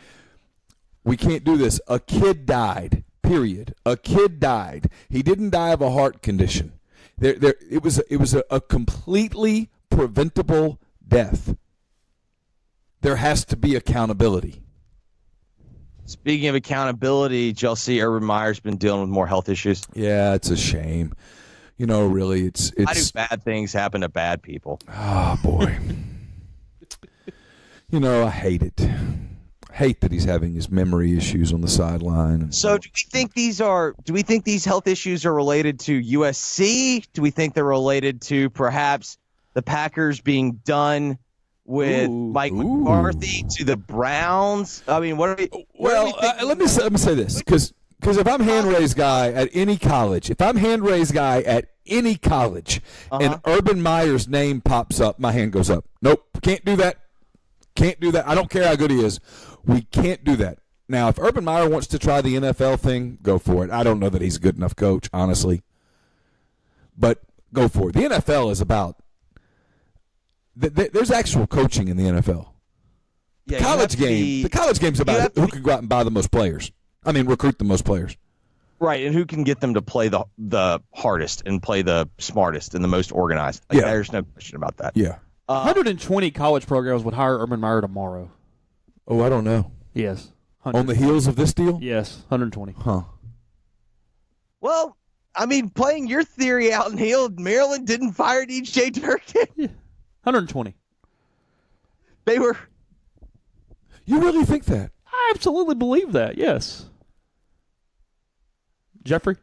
We can't do this. A kid died. Period. A kid died. He didn't die of a heart condition. It was a completely preventable death. There has to be accountability. Speaking of accountability, did y'all see Urban Meyer's been dealing with more health issues? Yeah, it's a shame. Really, it's. Why do bad things happen to bad people? Oh boy. I hate it. Hate that he's having his memory issues on the sideline. So, do we think these health issues are related to USC? Do we think they're related to perhaps the Packers being done with Mike McCarthy to the Browns? I mean, what are we? Let me say this, because if I'm hand-raised guy at any college, and Urban Meyer's name pops up, my hand goes up. Nope, can't do that. Can't do that. I don't care how good he is. We can't do that. Now, if Urban Meyer wants to try the NFL thing, go for it. I don't know that he's a good enough coach, honestly. But go for it. The NFL is about there's actual coaching in the NFL. Yeah, the college game's about who can go out and buy the most players. I mean, recruit the most players. Right, and who can get them to play the hardest and play the smartest and the most organized. There's no question about that. Yeah. 120 college programs would hire Urban Meyer tomorrow. Oh, I don't know. Yes. 100. On the heels of this deal? Yes, 120. Huh. Well, I mean, playing your theory out in Hill, Maryland didn't fire DJ Durkin. Yeah. 120. They were. You really think that? I absolutely believe that, yes. Jeffrey?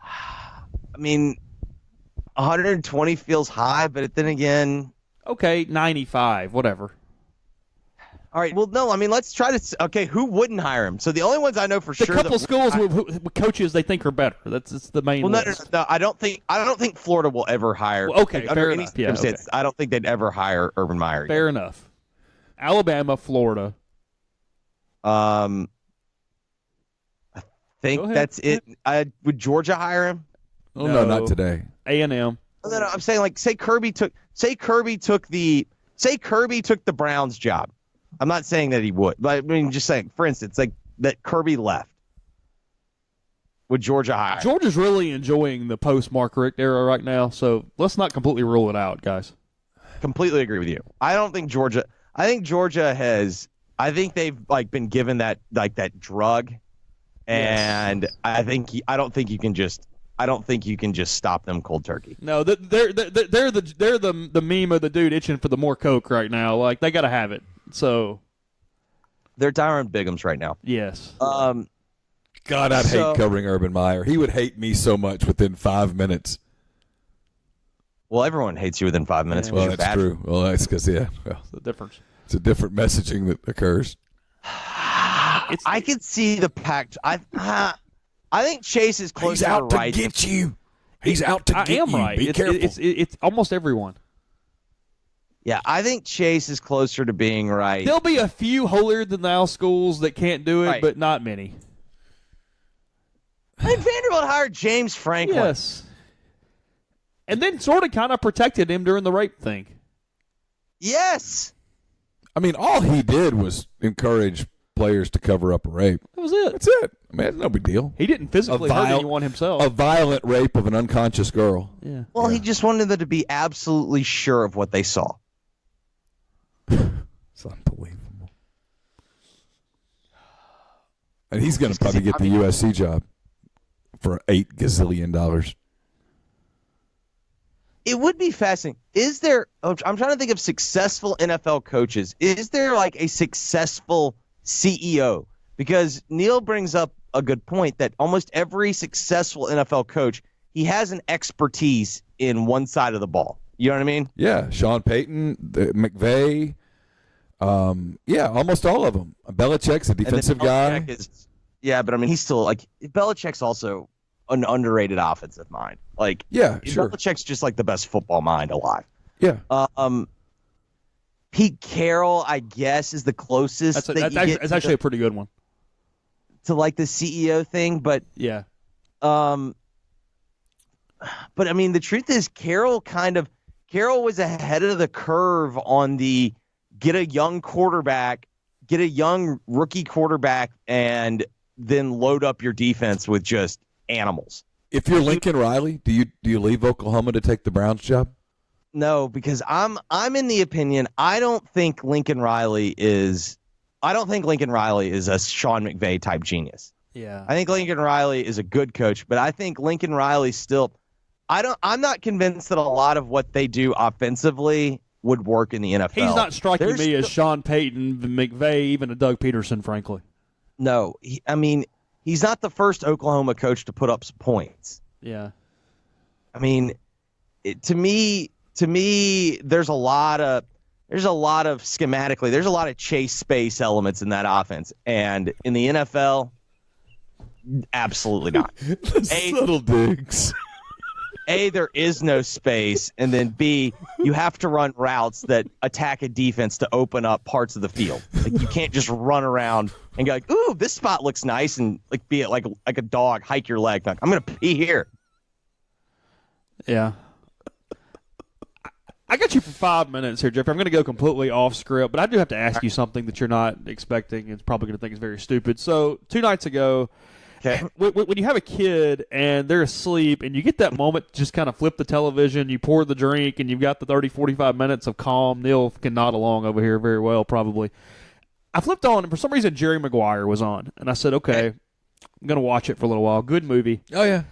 I mean, 120 feels high, but then again. Okay, 95, whatever. All right. Well, no. I mean, let's try to. Okay, who wouldn't hire him? So the only ones I know for sure. A couple schools with coaches they think are better. That's the main. Well, no. I don't think Florida will ever hire. Well, okay, under fair any enough. Yeah, okay. I don't think they'd ever hire Urban Meyer. Fair enough. Alabama, Florida. I think that's it. Would Georgia hire him? Oh no, not today. A&M. No, I'm saying say Kirby took the Browns job. I'm not saying that he would, but I mean, just saying, for instance, like that Kirby left. Would Georgia hire? Georgia's really enjoying the post-Mark Richt era right now, so let's not completely rule it out, guys. Completely agree with you. I think Georgia has. I think they've been given that drug, and yes. I don't think you can just stop them cold turkey. No, they're the meme of the dude itching for the more coke right now. Like they got to have it. So they're Tyrone Biggums right now. Yes. God, I'd hate covering Urban Meyer. He would hate me so much within 5 minutes. Well, everyone hates you within 5 minutes. Well, that's true. Well, that's because the difference. It's a different messaging that occurs. I could see the pact. I think Chase is closer to right. He's out to get you. He's out to get you. I am right. Be careful. It's almost everyone. Yeah, I think Chase is closer to being right. There'll be a few holier-than-thou schools that can't do it, right. But not many. I think Vanderbilt hired James Franklin. Yes. And then sort of kind of protected him during the rape thing. Yes. I mean, all he did was encourage players to cover up a rape. That was it. That's it. I mean, it's no big deal. He didn't physically hurt anyone himself. A violent rape of an unconscious girl. Yeah. Well, he just wanted them to be absolutely sure of what they saw. It's unbelievable. And he's going to probably get the USC job for $8 gazillion. It would be fascinating. Is there – I'm trying to think of successful NFL coaches. Is there a successful CEO? Because Neal brings up a good point that almost every successful NFL coach, he has an expertise in one side of the ball. You know what I mean? Yeah, Sean Payton, McVay, almost all of them. Belichick's a defensive guy. But I mean, he's still Belichick's also an underrated offensive mind. Sure. Belichick's just the best football mind alive. Yeah. Pete Carroll, I guess, is the closest. That's actually a pretty good one. To the CEO thing, but yeah. But I mean, the truth is, Carroll was ahead of the curve on the get a young rookie quarterback, and then load up your defense with just animals. If you're Lincoln Riley, do you leave Oklahoma to take the Browns job? No, because I'm in the opinion I don't think Lincoln Riley is I don't think Lincoln Riley is a Sean McVay type genius. Yeah. I think Lincoln Riley is a good coach, but I think Lincoln Riley still I'm not convinced that a lot of what they do offensively would work in the NFL. He's not striking me as Sean Payton, McVay, even a Doug Peterson, frankly. No, he's not the first Oklahoma coach to put up some points. Yeah. I mean, to me, there's a lot of schematically, there's a lot of chase space elements in that offense, and in the NFL, absolutely not. Subtle digs. A, there is no space, and then B, you have to run routes that attack a defense to open up parts of the field. Like, you can't just run around and go like, "Ooh, this spot looks nice," and like be it like a dog, hike your leg. Like, I'm gonna pee here. Yeah. I got you for 5 minutes here, Jeffrey. I'm going to go completely off script, but I do have to ask you something that you're not expecting and probably going to think is very stupid. So 2 nights ago, okay, when you have a kid and they're asleep and you get that moment to just kind of flip the television, you pour the drink, and you've got the 30, 45 minutes of calm. Neal can nod along over here very well, probably. I flipped on, and for some reason, Jerry Maguire was on. And I said, okay, I'm going to watch it for a little while. Good movie. Oh, yeah.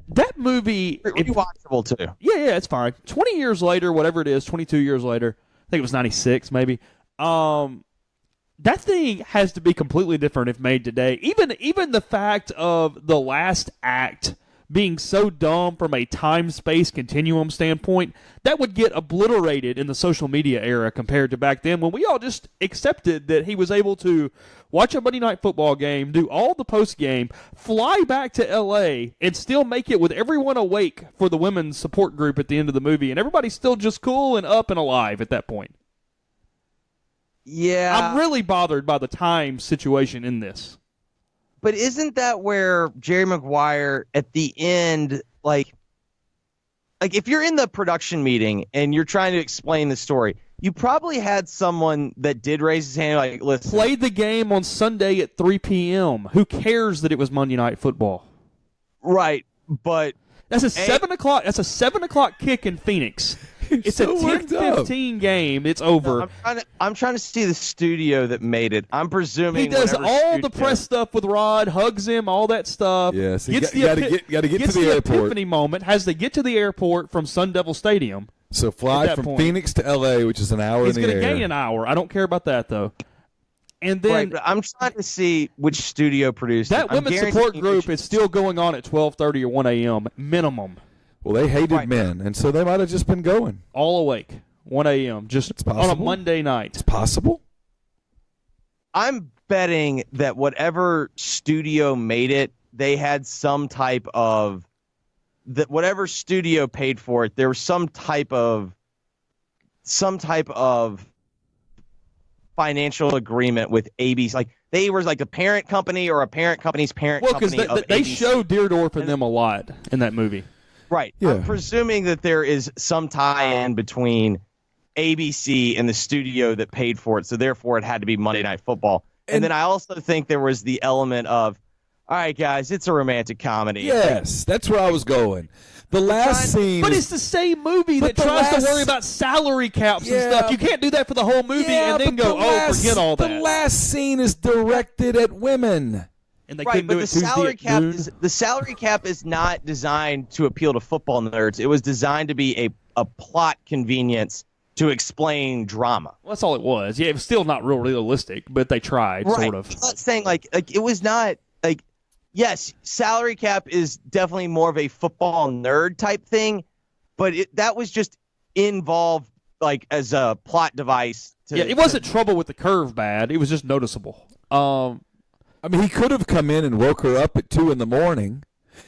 That movie... Rewatchable, too. Yeah, it's fine. 20 years later, whatever it is, 22 years later, I think it was 96 maybe, that thing has to be completely different if made today. Even the fact of the last act being so dumb from a time-space continuum standpoint, that would get obliterated in the social media era compared to back then when we all just accepted that he was able to watch a Monday Night Football game, do all the post-game, fly back to L.A., and still make it with everyone awake for the women's support group at the end of the movie, and everybody's still just cool and up and alive at that point. Yeah. I'm really bothered by the time situation in this. But isn't that where Jerry Maguire at the end, like if you're in the production meeting and you're trying to explain the story, you probably had someone that did raise his hand, like, listen. Played the game on Sunday at 3 p.m. Who cares that it was Monday Night Football? Right, but that's a 7 o'clock. That's a 7 o'clock kick in Phoenix. It's so a 10-15 game. It's over. I'm trying to see the studio that made it. I'm presuming he does all the press stuff with Rod, hugs him, all that stuff. Yes, you got to get to the airport. Epiphany moment has to get to the airport from Sun Devil Stadium. So fly from Phoenix to L.A., which is an hour in the air. He's going to gain an hour. I don't care about that though. And then right, but I'm trying to see which studio produced that women's support group is still going on at 12:30 or 1 a.m. minimum. Well, they hated men, and so they might have just been going. All awake, 1 a.m., just on a Monday night. It's possible. I'm betting that whatever studio made it, they had some type of that. Whatever studio paid for it, there was some type of financial agreement with ABC. Like they were like a parent company or a parent company's parent company. Well, because they show Deerdorf and them a lot in that movie. Right. Yeah. I'm presuming that there is some tie-in between ABC and the studio that paid for it, so therefore it had to be Monday Night Football. And then I also think there was the element of, all right, guys, it's a romantic comedy. Yes, that's where I was going. The last scene. But it's the same movie that tries to worry about salary caps and stuff. You can't do that for the whole movie and then go, forget all that. The last scene is directed at women. And they right, but the salary cap is not designed to appeal to football nerds. It was designed to be a plot convenience to explain drama. Well, that's all it was. Yeah, it was still not real realistic, but they tried, sort of. I'm not saying like it was not like, yes, salary cap is definitely more of a football nerd type thing, but that was just involved like as a plot device. It wasn't trouble with the curve bad. It was just noticeable. I mean, he could have come in and woke her up at 2 a.m.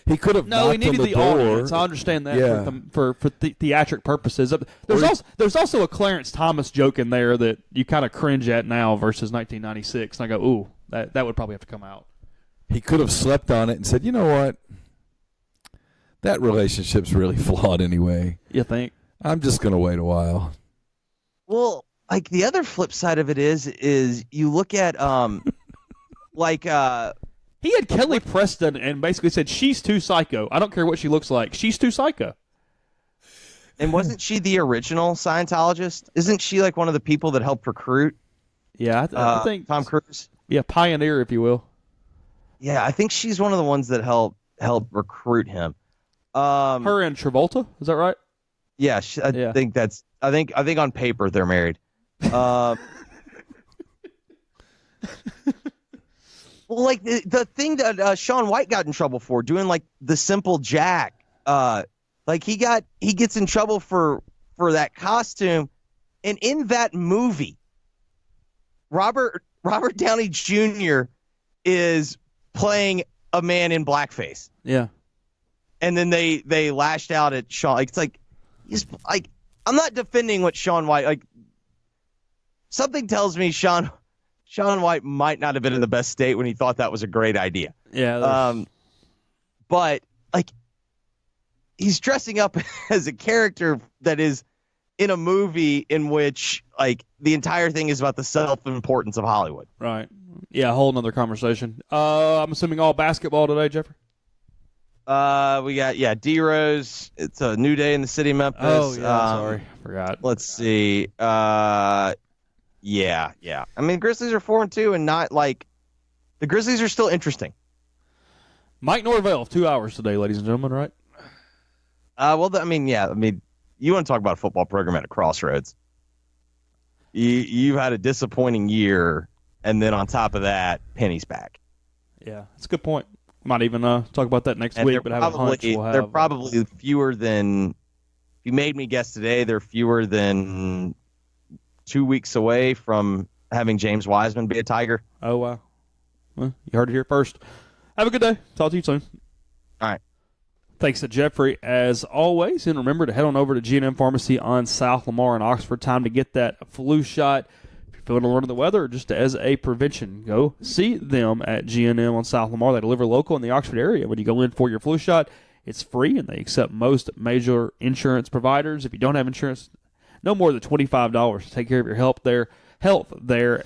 He could have knocked he needed on the door. audience. I understand that for theatric purposes. There's also a Clarence Thomas joke in there that you kind of cringe at now versus 1996. And I go, ooh, that would probably have to come out. He could have slept on it and said, you know what? That relationship's really flawed anyway. You think? I'm just going to wait a while. Well, like the other flip side of it is you look at he had Kelly Preston and basically said she's too psycho. I don't care what she looks like. She's too psycho. And wasn't she the original Scientologist? Isn't she like one of the people that helped recruit? Yeah, I think Tom Cruise. Yeah, pioneer, if you will. Yeah, I think she's one of the ones that helped recruit him. Her and Travolta, is that right? Yeah, I think that's. I think on paper they're married. Well, like the thing that Shaun White got in trouble for, doing like the Simple Jack, like he gets in trouble for that costume, and in that movie, Robert Downey Jr. is playing a man in blackface. Yeah, and then they lashed out at Shaun. Like, it's like I'm not defending what Shaun White like. Something tells me Shaun White might not have been in the best state when he thought that was a great idea. Yeah. But like he's dressing up as a character that is in a movie in which like the entire thing is about the self-importance of Hollywood. Right. Yeah, a whole nother conversation. I'm assuming all basketball today, Jeffrey? We got D-Rose. It's a new day in the city of Memphis. Oh, yeah, sorry. Forgot. Let's see. Yeah. I mean, Grizzlies are 4-2, and not like the Grizzlies are still interesting. Mike Norvell, 2 hours today, ladies and gentlemen, right? Well, I mean, you want to talk about a football program at a crossroads. You've had a disappointing year, and then on top of that, Penny's back. Yeah, that's a good point. Might even talk about that next week, but I have a hunch they're probably fewer than. If you made me guess today, they're fewer than 2 weeks away from having James Wiseman be a Tiger. Oh, wow. Well, you heard it here first. Have a good day. Talk to you soon. All right. Thanks to Jeffrey, as always. And remember to head on over to G&M Pharmacy on South Lamar in Oxford. Time to get that flu shot. If you're feeling under the weather, or just as a prevention, go see them at G&M on South Lamar. They deliver local in the Oxford area. When you go in for your flu shot, it's free, and they accept most major insurance providers. If you don't have insurance, no more than $25 to take care of your health there,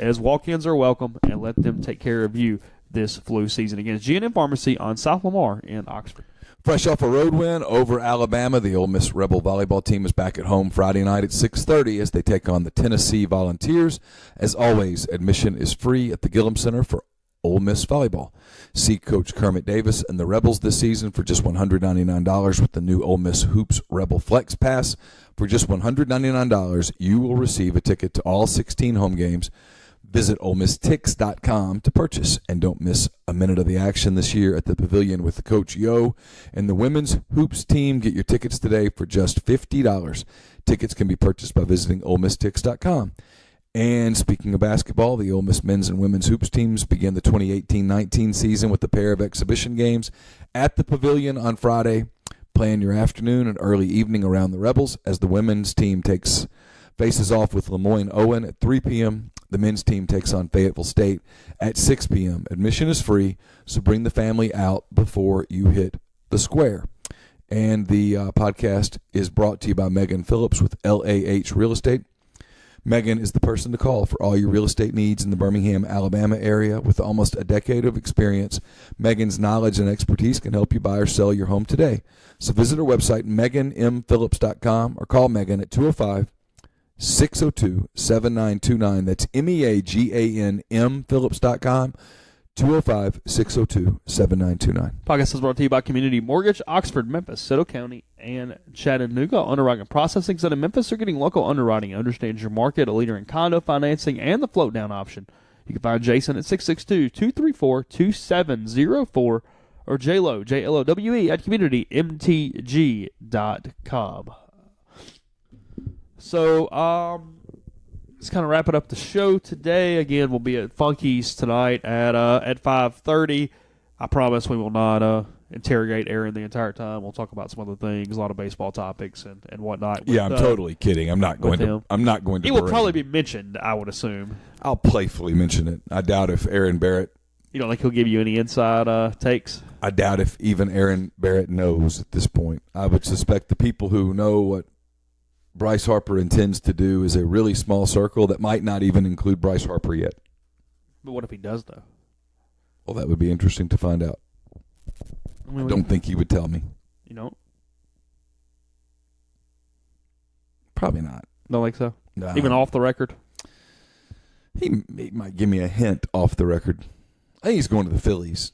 as walk-ins are welcome, and let them take care of you this flu season. Again, it's G&M Pharmacy on South Lamar in Oxford. Fresh off a road win over Alabama, the Ole Miss Rebel volleyball team is back at home Friday night at 6:30 as they take on the Tennessee Volunteers. As always, admission is free at the Gillum Center for Ole Miss volleyball. See Coach Kermit Davis and the Rebels this season for just $199 with the new Ole Miss Hoops Rebel Flex Pass. For just $199, you will receive a ticket to all 16 home games. Visit OleMissTix.com to purchase, and don't miss a minute of the action this year at the Pavilion with Coach Yo and the women's hoops team. Get your tickets today for just $50. Tickets can be purchased by visiting OleMissTix.com. And speaking of basketball, the Ole Miss men's and women's hoops teams begin the 2018-19 season with a pair of exhibition games at the Pavilion on Friday. Plan your afternoon and early evening around the Rebels as the women's team faces off with Lemoyne Owen at 3 p.m. The men's team takes on Fayetteville State at 6 p.m. Admission is free, so bring the family out before you hit the square. And the podcast is brought to you by Megan Phillips with LAH Real Estate. Megan is the person to call for all your real estate needs in the Birmingham, Alabama area. With almost a decade of experience, Megan's knowledge and expertise can help you buy or sell your home today. So visit her website, meganmphillips.com, or call Megan at 205-602-7929. That's MEAGAN Phillips.com, 205-602-7929. Podcast is brought to you by Community Mortgage, Oxford, Memphis, Soto County, and Chattanooga. Underwriting and processing out of Memphis are getting local underwriting. Understands your market, a leader in condo financing and the float down option. You can find Jason at 662-234-2704 or JLowe, JLOWE at communitymtg.com. So, let's kind of wrap it up the show today. Again, we'll be at Funky's tonight at 5:30. I promise we will not interrogate Aaron the entire time. We'll talk about some other things, a lot of baseball topics and whatnot. Yeah, I'm totally kidding. I'm not going to. He will probably be mentioned, I would assume. I'll playfully mention it. I doubt if Aaron Barrett. You don't think he'll give you any inside takes? I doubt if even Aaron Barrett knows at this point. I would suspect the people who know what Bryce Harper intends to do is a really small circle that might not even include Bryce Harper yet. But what if he does, though? Well, that would be interesting to find out. I don't think he would tell me. You don't? Probably not. Don't think so? No. Even off the record? He might give me a hint off the record. I think he's going to the Phillies.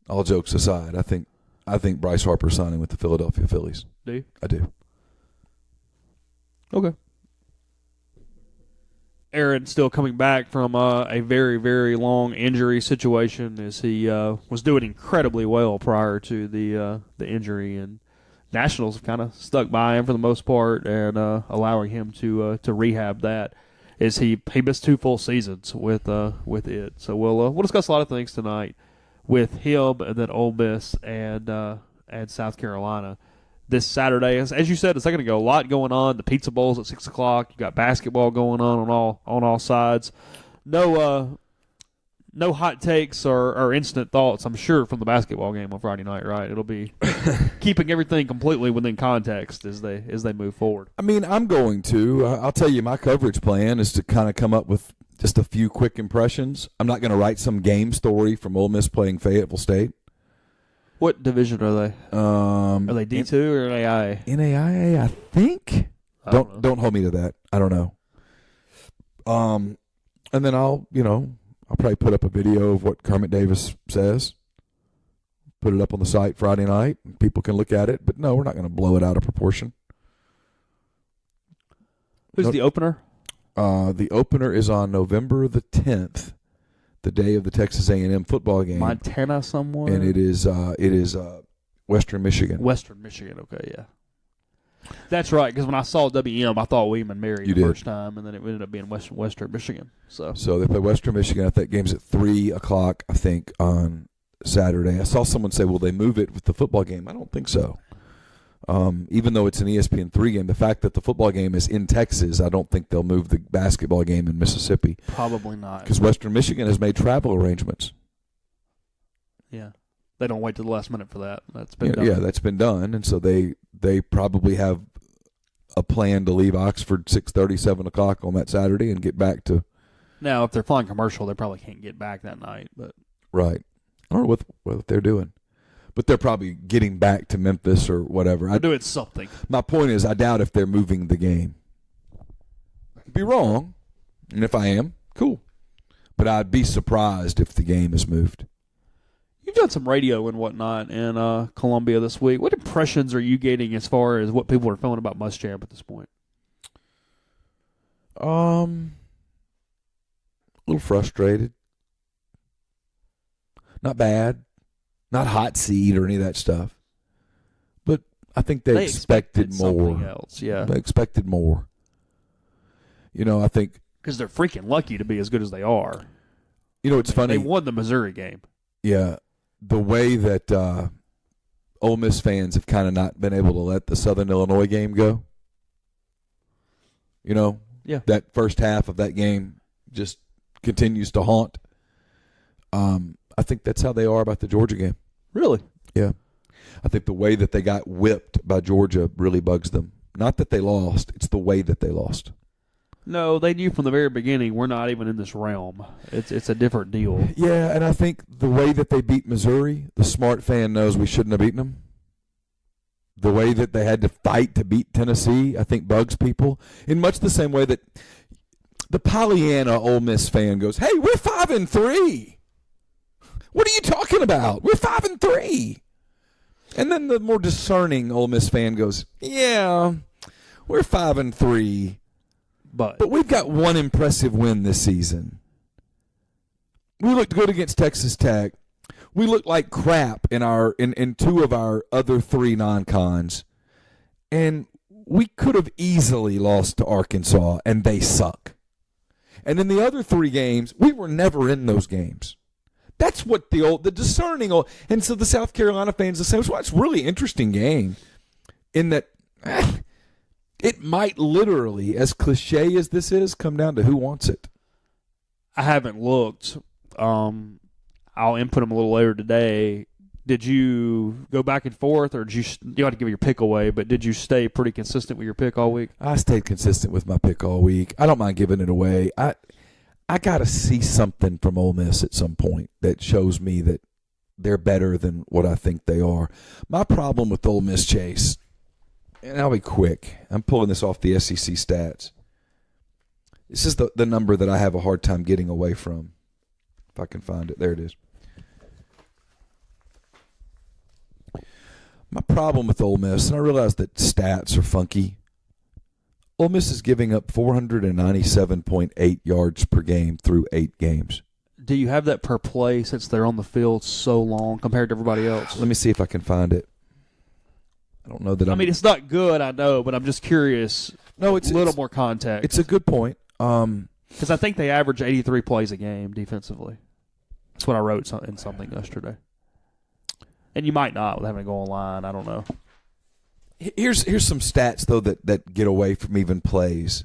All jokes aside, I think Bryce Harper's signing with the Philadelphia Phillies. Do you? I do. Okay. Aaron still coming back from a very, very long injury situation as he was doing incredibly well prior to the injury, and Nationals have kind of stuck by him for the most part and allowing him to rehab that. Is he missed 2 full seasons with it. So we'll discuss a lot of things tonight with him and then Ole Miss and South Carolina this Saturday. As you said a second ago, a lot going on. The Pizza Bowl's at 6 o'clock. You got basketball going on all sides. No hot takes or instant thoughts, I'm sure, from the basketball game on Friday night, right? It'll be keeping everything completely within context as they move forward. I mean, I'm going to. I'll tell you, my coverage plan is to kind of come up with just a few quick impressions. I'm not going to write some game story from Ole Miss playing Fayetteville State. What division are they? Are they D2 or NAIA? NAIA, I think. Don't hold me to that. I don't know. And then I'll probably put up a video of what Kermit Davis says. Put it up on the site Friday night. And people can look at it. But no, we're not going to blow it out of proportion. Who's the opener? The opener is on November the 10th, the day of the Texas A&M football game. Montana somewhere? And it is Western Michigan. Western Michigan, okay, yeah. That's right, because when I saw WM, I thought Weeman married the first time, and then it ended up being Western Michigan. So they play Western Michigan. I think game's at 3 o'clock, I think, on Saturday. I saw someone say, will they move it with the football game? I don't think so. Even though it's an ESPN3 game, the fact that the football game is in Texas, I don't think they'll move the basketball game in Mississippi. Probably not. Because Western Michigan has made travel arrangements. Yeah. They don't wait to the last minute for that. That's been done. Yeah, that's been done. And so they probably have a plan to leave Oxford 6:30, 7 o'clock on that Saturday and get back to. Now, if they're flying commercial, they probably can't get back that night. But right. I don't know what they're doing. But they're probably getting back to Memphis or whatever. They're doing something. My point is, I doubt if they're moving the game. I'd be wrong. And if I am, cool. But I'd be surprised if the game is moved. You've done some radio and whatnot in Columbia this week. What impressions are you getting as far as what people are feeling about Muschamp at this point? A little frustrated. Not bad. Not hot seat or any of that stuff. But I think they expected more. Something else, yeah. They expected more. I think. Because they're freaking lucky to be as good as they are. It's funny. They won the Missouri game. Yeah. The way that Ole Miss fans have kind of not been able to let the Southern Illinois game go. Yeah. That first half of that game just continues to haunt. I think that's how they are about the Georgia game. Really? Yeah. I think the way that they got whipped by Georgia really bugs them. Not that they lost, it's the way that they lost. No, they knew from the very beginning we're not even in this realm. It's a different deal. Yeah, and I think the way that they beat Missouri, the smart fan knows we shouldn't have beaten them. The way that they had to fight to beat Tennessee, I think bugs people. In much the same way that the Pollyanna Ole Miss fan goes, hey, we're 5-3. What are you talking about? We're 5-3. And then the more discerning Ole Miss fan goes, yeah, we're 5-3. But we've got one impressive win this season. We looked good against Texas Tech. We looked like crap in 2 of our other 3 non-cons. And we could have easily lost to Arkansas, and they suck. And in the other 3 games, we were never in those games. That's what the discerning old, and so the South Carolina fans are saying, well, it's a really interesting game in that it might literally, as cliche as this is, come down to who wants it. I haven't looked. I'll input them a little later today. Did you go back and forth, or did you have to give your pick away, but did you stay pretty consistent with your pick all week? I stayed consistent with my pick all week. I don't mind giving it away. I got to see something from Ole Miss at some point that shows me that they're better than what I think they are. My problem with Ole Miss, Chase, and I'll be quick. I'm pulling this off the SEC stats. This is the number that I have a hard time getting away from. If I can find it. There it is. My problem with Ole Miss, and I realize that stats are funky, Ole Miss is giving up 497.8 yards per game through 8 games. Do you have that per play since they're on the field so long compared to everybody else? Let me see if I can find it. I don't know that I mean, it's not good, I know, but I'm just curious. No, it's a little more context. It's a good point. Because I think they average 83 plays a game defensively. That's what I wrote in something yesterday. And you might not with having to go online. I don't know. Here's some stats, though, that get away from even plays.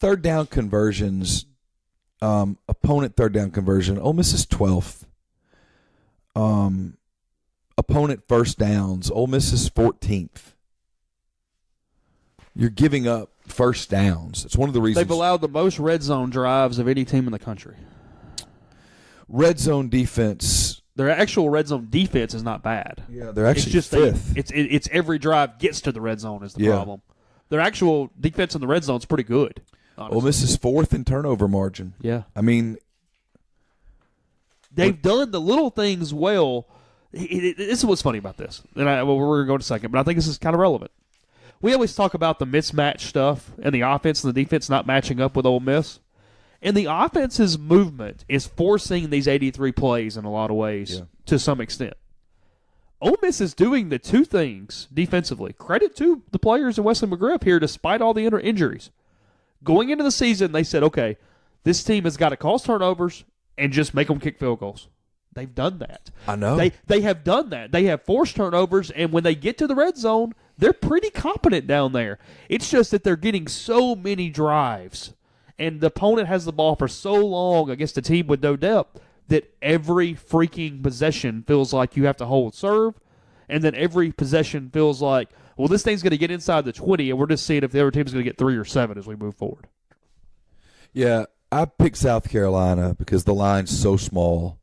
Third down conversions, opponent third down conversion, Ole Miss is 12th. Opponent first downs, Ole Miss is 14th. You're giving up first downs. It's one of the reasons. They've allowed the most red zone drives of any team in the country. Red zone defense. Their actual red zone defense is not bad. Yeah, they're actually it's just fifth. It's every drive gets to the red zone is the problem. Their actual defense in the red zone is pretty good. Honestly. Ole Miss is 4th in turnover margin. Yeah. I mean, they've done the little things well. This is what's funny about this. And we're going to go in a second, but I think this is kind of relevant. We always talk about the mismatch stuff and the offense and the defense not matching up with Ole Miss. And the offense's movement is forcing these 83 plays in a lot of ways to some extent. Ole Miss is doing the two things defensively. Credit to the players in Wesley McGriff here despite all the injuries. Going into the season, they said, okay, this team has got to cause turnovers and just make them kick field goals. They've done that. I know. They have done that. They have forced turnovers, and when they get to the red zone, they're pretty competent down there. It's just that they're getting so many drives, and the opponent has the ball for so long against a team with no depth that every freaking possession feels like you have to hold serve, and then every possession feels like, well, this thing's going to get inside the 20, and we're just seeing if the other team's going to get 3 or 7 as we move forward. Yeah, I picked South Carolina because the line's so small.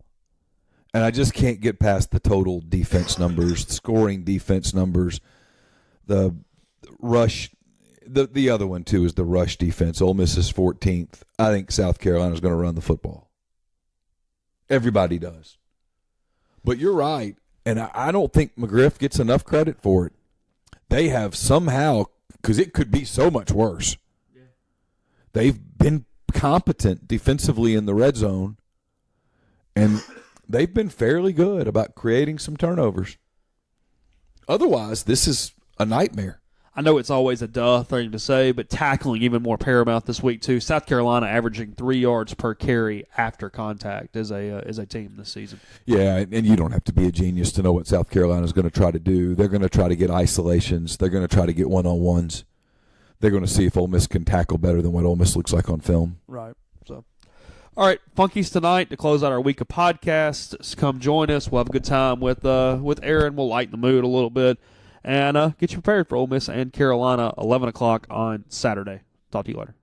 And I just can't get past the total defense numbers, scoring defense numbers, the rush. The other one, too, is the rush defense. Ole Miss is 14th. I think South Carolina's going to run the football. Everybody does. But you're right, and I don't think McGriff gets enough credit for it. They have somehow, because it could be so much worse, they've been competent defensively in the red zone, and they've been fairly good about creating some turnovers. Otherwise, this is a nightmare. I know it's always a duh thing to say, but tackling even more paramount this week, too. South Carolina averaging 3 yards per carry after contact as a team this season. Yeah, and you don't have to be a genius to know what South Carolina is going to try to do. They're going to try to get isolations. They're going to try to get one-on-ones. They're going to see if Ole Miss can tackle better than what Ole Miss looks like on film. Right. So, all right, Funkies tonight to close out our week of podcasts. Come join us. We'll have a good time with Aaron. We'll lighten the mood a little bit and get you prepared for Ole Miss and Carolina, 11 o'clock on Saturday. Talk to you later.